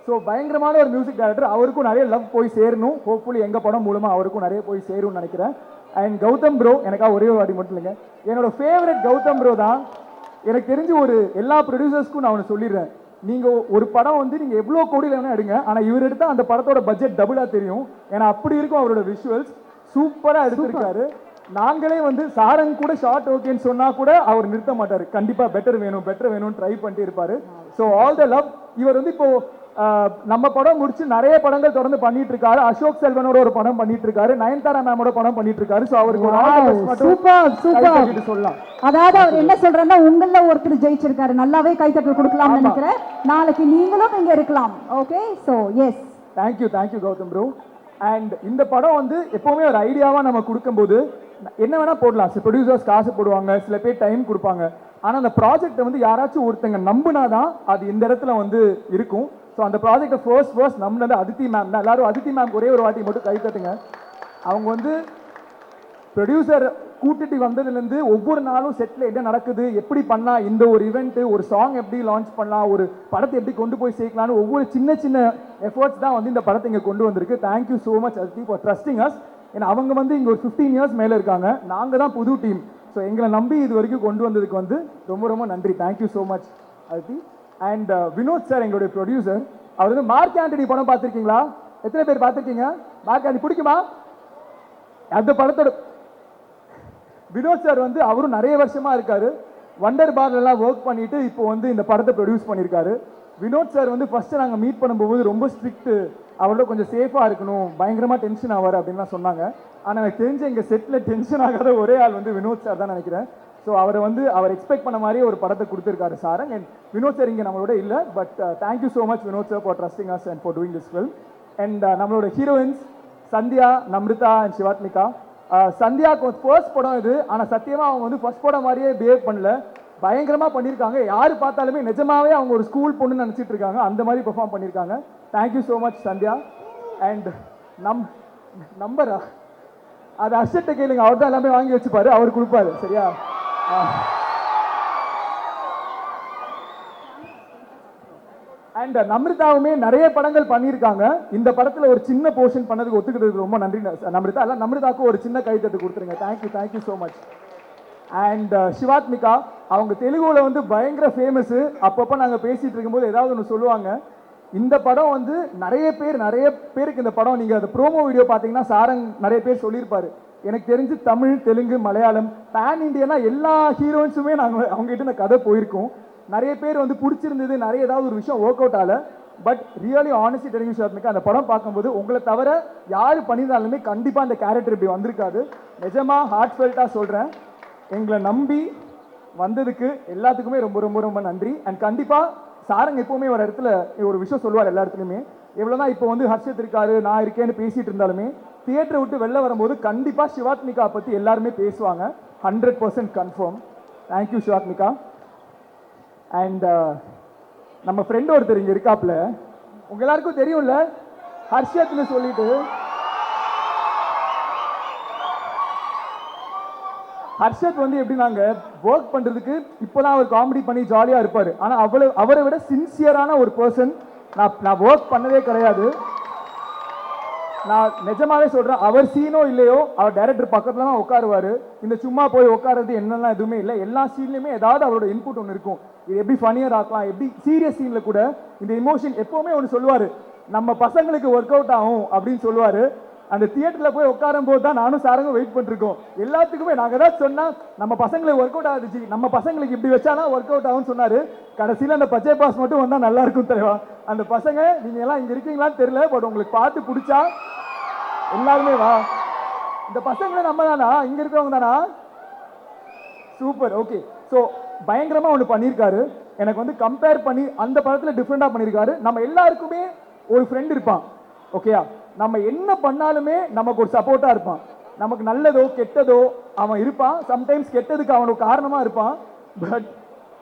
ஸோ பயங்கரமான ஒரு மியூசிக் டைரக்டர், அவருக்கும் நிறைய லவ் போய் சேரணும். ஹோப்ஃபுல்லி எங்கள் படம் மூலமாக அவருக்கும் நிறைய போய் சேரும்னு நினைக்கிறேன். அண்ட் கௌதம் ப்ரோ, எனக்காக ஒரே ஒரு வாட்டி மட்டும் இல்லைங்க, என்னோட ஃபேவரட் கௌதம் ப்ரோ தான். எனக்கு தெரிஞ்சு ஒரு எல்லா ப்ரொடியூசர்ஸ்க்கும் நான் ஒன்று சொல்லிடுறேன், நீங்கள் ஒரு படம் வந்து நீங்கள் எவ்வளோ கோடியில் வேணால் எடுங்க, ஆனால் இவர் எடுத்தால் அந்த படத்தோட பட்ஜெட் டபுளாக தெரியும். ஏன்னா அப்படி இருக்கும் அவரோட விஷுவல்ஸ். சூப்பராக எடுத்திருக்காரு. நாங்களே வந்து சாரங் கூட ஷார்ட் ஓகேன்னு சொன்னால் கூட அவர் நிறுத்த மாட்டார். கண்டிப்பாக பெட்டர் வேணும்னு ட்ரை பண்ணிட்டு இருப்பார். So all the love. இவர் வந்து இப்போ நம்ம படம் முடிச்சு நிறைய படங்கள் தொடர்ந்து பண்ணிட்டு இருக்காரு. அசோக் செல்வனோட ஒரு படம் பண்ணிட்டு இருக்காரு, நயன்தாரா மேமோட படம் பண்ணிட்டு இருக்காரு. ஸோ அவருக்கு சொல்லலாம். அதாவது அவர் என்ன சொல்றாருன்னா, உங்கள ஒருத்தர் ஜெயிச்சிருக்காரு, நல்லாவே கைத்தட்டல் கொடுக்கலாம்னு நினைக்கிறேன். நாளைக்கு நீங்களும் இங்க இருக்கலாம். Okay, so yes, thank you Gautham bro. And இந்த படம் வந்து எப்போவுமே ஒரு ஐடியாவாக நம்ம கொடுக்கும்போது என்ன வேணால் போடலாம். சில ப்ரொடியூசர்ஸ் காசு போடுவாங்க, சில பேர் டைம் கொடுப்பாங்க. ஆனால் அந்த ப்ராஜெக்டை வந்து யாராச்சும் ஒருத்தங்க நம்பினாதான் அது இந்த இடத்துல வந்து இருக்கும். ஸோ அந்த ப்ராஜெக்டை ஃபர்ஸ்ட் நம்மள அதித்தி மேம் தான். எல்லாரும் அதித்தி மேம் ஒரே ஒரு வாட்டி மட்டும் கை தட்டுங்க. அவங்க வந்து ப்ரொடியூசர் கூட்டிட்டு வந்ததுலேருந்து ஒவ்வொரு நாளும் செட்டில் என்ன நடக்குது, எப்படி பண்ணலாம், இந்த ஒரு இவெண்ட்டு, ஒரு சாங் எப்படி லான்ச் பண்ணலாம், ஒரு படத்தை எப்படி கொண்டு போய் சேர்க்கலான்னு ஒவ்வொரு சின்ன சின்ன எஃபர்ட்ஸ் தான் வந்து இந்த படத்தை இங்கே கொண்டு வந்திருக்கு. Thank you so much Aditi for trusting as. ஏன்னா அவங்க வந்து இங்கே ஒரு 15 இயர்ஸ் மேலே இருக்காங்க, நாங்கள் தான் புது டீம். ஸோ எங்களை நம்பி இது வரைக்கும் கொண்டு வந்ததுக்கு வந்து ரொம்ப ரொம்ப நன்றி. Thank you so much Aditi. And Vinod sir, எங்களுடைய ப்ரொடியூசர், அவர் வந்து மார்க் ஆண்டனி படம் பார்த்துருக்கீங்களா? எத்தனை பேர் பார்த்துருக்கீங்க? மார்க் ஆண்டனி பிடிக்குமா? அந்த படத்தோட வினோத் சார் வந்து அவரும் நிறைய வருஷமா இருக்காரு. வண்டர் பார்லாம் ஒர்க் பண்ணிட்டு இப்போ வந்து இந்த படத்தை ப்ரொடியூஸ் பண்ணியிருக்காரு. வினோத் சார் வந்து ஃபர்ஸ்ட் நாங்கள் மீட் பண்ணும்போது ரொம்ப ஸ்ட்ரிக்ட், அவரோட கொஞ்சம் சேஃபாக இருக்கணும், பயங்கரமாக டென்ஷன் ஆவார் அப்படின்லாம் சொன்னாங்க. ஆனால் எனக்கு தெரிஞ்ச எங்கள் செட்டில் டென்ஷன் ஆகாத ஒரே ஆள் வந்து வினோத் சார் தான் நினைக்கிறேன். ஸோ அவர் எக்ஸ்பெக்ட் பண்ண மாதிரியே ஒரு படத்தை கொடுத்துருக்காரு சாரங். அண்ட் வினோத் சார் இங்கே நம்மளோட இல்லை, but thank you so much Vinod sir for trusting us and for doing this film. And நம்மளோட ஹீரோயின்ஸ் சந்தியா, நம்ரிதா அண்ட் சிவாத்மிகா. சந்தியாவுக்கு ஃபர்ஸ்ட் படம் இது, ஆனால் சத்தியமாக அவங்க வந்து ஃபர்ஸ்ட் படம் மாதிரியே பிஹேவ் பண்ணல, பயங்கரமாக பண்ணியிருக்காங்க. யார் பார்த்தாலுமே நிஜமாவே அவங்க ஒரு ஸ்கூல் பொண்ணுன்னு நினச்சிட்டு இருக்காங்க, அந்த மாதிரி பெர்ஃபார்ம் பண்ணியிருக்காங்க. Thank you so much Sandhya. And நம்பரா அது அர்ஷத்தை கேளுங்க, அவர் தான் எல்லாமே வாங்கி வச்சுப்பாரு, அவர் கொடுப்பாரு. சரியா? அண்ட் நம்ரிதாவுமே நிறைய படங்கள் பண்ணியிருக்காங்க. இந்த படத்துல ஒரு சின்ன போர்ஷன் பண்ணதுக்கு ஒத்துக்கிட்டதுக்கு ரொம்ப நன்றி நம்ரிதா. எல்லாம் நம்ரிதாவுக்கு ஒரு சின்ன கைத்தட்டு கொடுத்துருங்க. Thank you so much. And Shivathmika அவங்க தெலுங்குல வந்து பயங்கர ஃபேமஸ். அப்பப்போ நாங்கள் பேசிட்டு இருக்கும்போது ஏதாவது ஒன்று சொல்லுவாங்க. இந்த படம் வந்து நிறைய பேருக்கு இந்த படம் நீங்கள் அந்த ப்ரோமோ வீடியோ பார்த்தீங்கன்னா சாரங் நிறைய பேர் சொல்லியிருப்பாரு. எனக்கு தெரிஞ்சு தமிழ், தெலுங்கு, மலையாளம், பேன் இண்டியனா எல்லா ஹீரோயின்ஸுமே நாங்கள் அவங்ககிட்ட இந்த கதை போயிருக்கோம். நிறைய பேர் வந்து பிடிச்சிருந்தது, நிறைய ஏதாவது ஒரு விஷயம் ஒர்க் அவுட் ஆகல. But really honestly telling Shivathmika அந்த படம் பார்க்கும்போது உங்களை தவிர யார் பண்ணியிருந்தாலுமே கண்டிப்பாக அந்த கேரக்டர் இப்படி வந்திருக்காது. நிஜமாக ஹார்ட் ஃபெல்ட்டாக சொல்கிறேன். எங்களை நம்பி வந்ததுக்கு எல்லாத்துக்குமே ரொம்ப ரொம்ப ரொம்ப நன்றி. அண்ட் கண்டிப்பாக சாரங்க எப்போவுமே ஒரு இடத்துல ஒரு விஷயம் சொல்லுவார் எல்லா இடத்துலையுமே. எவ்வளோதான் இப்போ வந்து ஹர்ஷத் இருக்காரு, நான் இருக்கேன்னு பேசிகிட்டு இருந்தாலுமே தியேட்டரை விட்டு வெளில வரும்போது கண்டிப்பாக சிவாத்மிகா பற்றி எல்லாருமே பேசுவாங்க. 100% கன்ஃபார்ம். தேங்க்யூ சிவாத்மிகா. அண்ட் நம்ம ஃப்ரெண்ட் ஒருத்தர் இங்கே இருக்காப்புல, உங்க எல்லாருக்கும் தெரியும்ல, ஹர்ஷத்னு சொல்லிட்டு. ஹர்ஷத் வந்து எப்படி நாங்கள் ஒர்க் பண்ணுறதுக்கு இப்போதான் அவர் காமெடி பண்ணி ஜாலியாக இருப்பார். ஆனால் அவரை விட சின்சியரான ஒரு பர்சன் நான் ஒர்க் பண்ணதே கிடையாது. நான் நிஜமாவே சொல்கிறேன். அவர் சீனோ இல்லையோ அவர் டைரக்டர் பக்கத்தில் தான் உட்காருவார். இந்த சும்மா போய் உட்காருறது என்னெல்லாம் எதுவுமே இல்லை. எல்லா சீன்லையுமே ஏதாவது அவரோட இன்புட் ஒன்று இருக்கும். இது எப்படி ஃபனியர் ஆக்கலாம், எப்படி சீரியஸ் சீனில் கூட இந்த இமோஷன் எப்போவுமே ஒன்று சொல்லுவார், நம்ம பசங்களுக்கு ஒர்க் அவுட் ஆகும் அப்படின்னு சொல்லுவார். அந்த தியேட்டரில் போய் உட்காரும் போது தான் நானும் சாரங்க வெயிட் பண்ணிருக்கோம். எல்லாத்துக்குமே நாங்கள் ஏதாவது சொன்னால் நம்ம பசங்களுக்கு ஒர்க் அவுட் ஆகுது, நம்ம பசங்களுக்கு இப்படி வச்சாலும் ஒர்க் அவுட் ஆகும்னு சொன்னார். கடைசியில் அந்த பச்சை பாஸ் மட்டும் வந்தால் நல்லா இருக்கும் தலைவா. அந்த பசங்க நீங்கள் எல்லாம் இங்கே இருக்கீங்களான்னு தெரியல, பட் உங்களுக்கு பார்த்து பிடிச்சா எல்லாருமே வா. இந்த பசங்களும் நம்ம தானா, இங்கே இருக்கிறவங்க தானா? சூப்பர். ஓகே. ஸோ பயங்கரமாக ஒன்று பண்ணியிருக்காரு. எனக்கு வந்து கம்பேர் பண்ணி அந்த படத்தில் டிஃப்ரெண்டாக பண்ணியிருக்காரு. நம்ம எல்லாருக்குமே ஒரு ஃப்ரெண்ட் இருப்பான். ஓகேயா? நம்ம என்ன பண்ணாலுமே நமக்கு ஒரு சப்போர்ட்டாக இருப்பான். நமக்கு நல்லதோ கெட்டதோ அவன் இருப்பான். சம்டைம்ஸ் கெட்டதுக்கு அவனுக்கு காரணமாக இருப்பான். பட்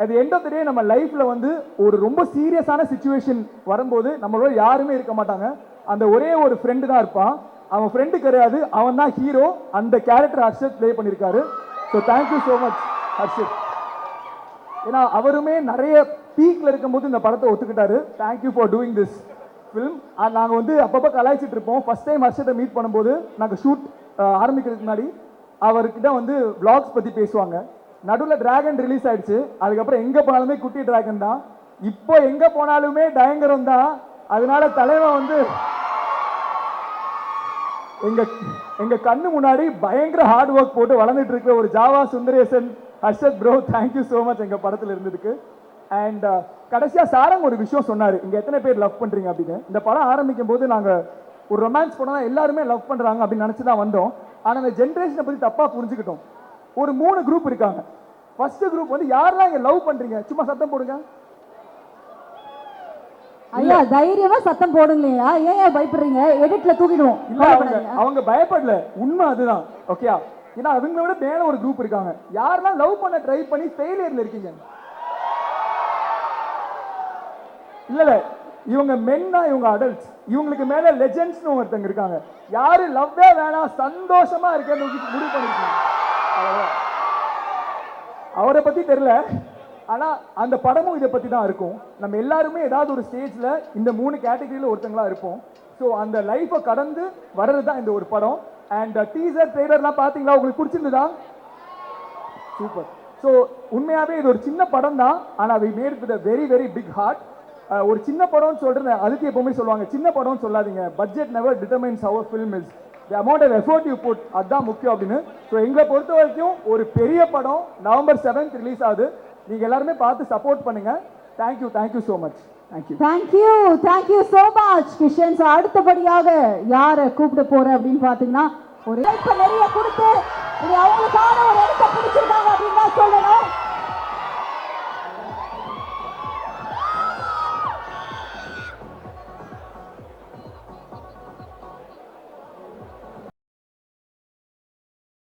அது எண்ட் ஆஃப் த டே நம்ம லைஃப்பில் வந்து ஒரு ரொம்ப சீரியஸான சுச்சுவேஷன் வரும்போது நம்மளோட யாருமே இருக்க மாட்டாங்க. அந்த ஒரே ஒரு ஃப்ரெண்டு தான் இருப்பான். அவன் ஃப்ரெண்டு கிடையாது, அவன் தான் ஹீரோ. அந்த கேரக்டர் ஹர்ஷத் ப்ளே பண்ணியிருக்காரு. So thank you so much Harshad. ஏன்னா அவருமே நிறைய பீக்கில் இருக்கும்போது இந்த படத்தை ஒத்துக்கிட்டாரு. Thank you for doing this film. நாங்கள் வந்து அப்பப்போ கலாய்ச்சிட்டு இருப்போம். ஃபர்ஸ்ட் டைம் ஹர்ஷத்தை மீட் பண்ணும்போது நாங்கள் ஷூட் ஆரம்பிக்கிறதுக்கு முன்னாடி அவர்கிட்ட வந்து விளாக்ஸ் பற்றி பேசுவாங்க. நடுவில் டிராகன் ரிலீஸ் ஆயிடுச்சு. அதுக்கப்புறம் எங்கே போனாலுமே குட்டி டிராகன் தான். இப்போ எங்கே போனாலுமே பயங்கரம் தான். அதனால தலைவன் வந்து எங்க கண்ணு முன்னாடி பயங்கர ஹார்ட் ஒர்க் போட்டு வளர்ந்துட்டு இருக்கிற ஒரு Java Sundaresan Harshad bro. Thank you so much எங்கள் படத்தில் இருந்ததுக்கு. அண்ட் கடைசியாக சாரங்க ஒரு விஷயம் சொன்னார், இங்கே எத்தனை பேர் லவ் பண்ணுறீங்க அப்படின்னு. இந்த படம் ஆரம்பிக்கும் போது நாங்கள் ஒரு ரொமான்ஸ் படம் தான் எல்லாருமே லவ் பண்ணுறாங்க அப்படின்னு நினச்சி தான் வந்தோம். ஆனால் அந்த ஜென்ரேஷனை பற்றி தப்பாக புரிஞ்சுக்கிட்டோம். ஒரு 3 குரூப் இருக்காங்க. ஃபர்ஸ்ட் குரூப் வந்து யாரெல்லாம் இங்கே லவ் பண்ணுறீங்க சும்மா சத்தம் போடுங்க. ஐயா தைரியமா சத்தம் போடுங்களையா, ஏன் பயப்படுறீங்க? எடிட்ல தூக்கிடுவோம். இல்ல அவங்க பயப்படல, உண்மை அதுதான். ஓகேயா? ஏன்னா அவங்கள விட மேல ஒரு குரூப் இருக்காங்க. யாரெல்லாம் லவ் பண்ண ட்ரை பண்ணி ஃபெயிலியர்ல இருக்கீங்க? இல்ல இவங்க மென்னா, இவங்க அடல்ட்ஸ். இவங்களுக்கு மேல லெஜெண்ட்ஸ்னு ஒருத்தங்க இருக்காங்க. யாரு லவ்வே வேணாம் சந்தோஷமா இருக்கேன்னு முடிவு பண்ணிருக்காங்க. அவரை பத்தி தெரியல, ஆனா அந்த படமும் இதை பத்தி தான் இருக்கும். நம்ம எல்லாருமே ஏதாவது ஒரு ஸ்டேஜ்ல இந்த 3 கேட்டகரியில ஒருத்தங்களா இருப்போம். ஸோ அந்த லைஃபை கடந்து வர்றது தான் இந்த ஒரு படம். அண்ட் டீசர் ட்ரெய்லர்லாம் பார்த்தீங்களா? உங்களுக்கு பிடிச்சிருந்ததா? சூப்பர். ஸோ உண்மையாகவே இது ஒரு சின்ன படம் தான், ஆனால் we made with a very very big heart. ஒரு சின்ன படம்னு சொல்கிறேன், அதுக்கு எப்பவுமே சொல்லுவாங்க சின்ன படம்னு சொல்லாதீங்க. Budget never determines how a film is, the amount of effort you put, அதுதான் முக்கியம் அப்படின்னு. ஸோ எங்களை பொறுத்த வரைக்கும் ஒரு பெரிய படம் நவம்பர் 7th ரிலீஸ் ஆகுது. நீங்கள் எல்லாருமே பார்த்து சப்போர்ட் பண்ணுங்க. Thank you so much. Thank you so much Kishan. So அடுத்தபடியாக யாரை கூப்பிட போற அப்படின்னு பார்த்தீங்கன்னா ஒரு நிறைய கொடுத்து அவங்களுக்கான ஒரு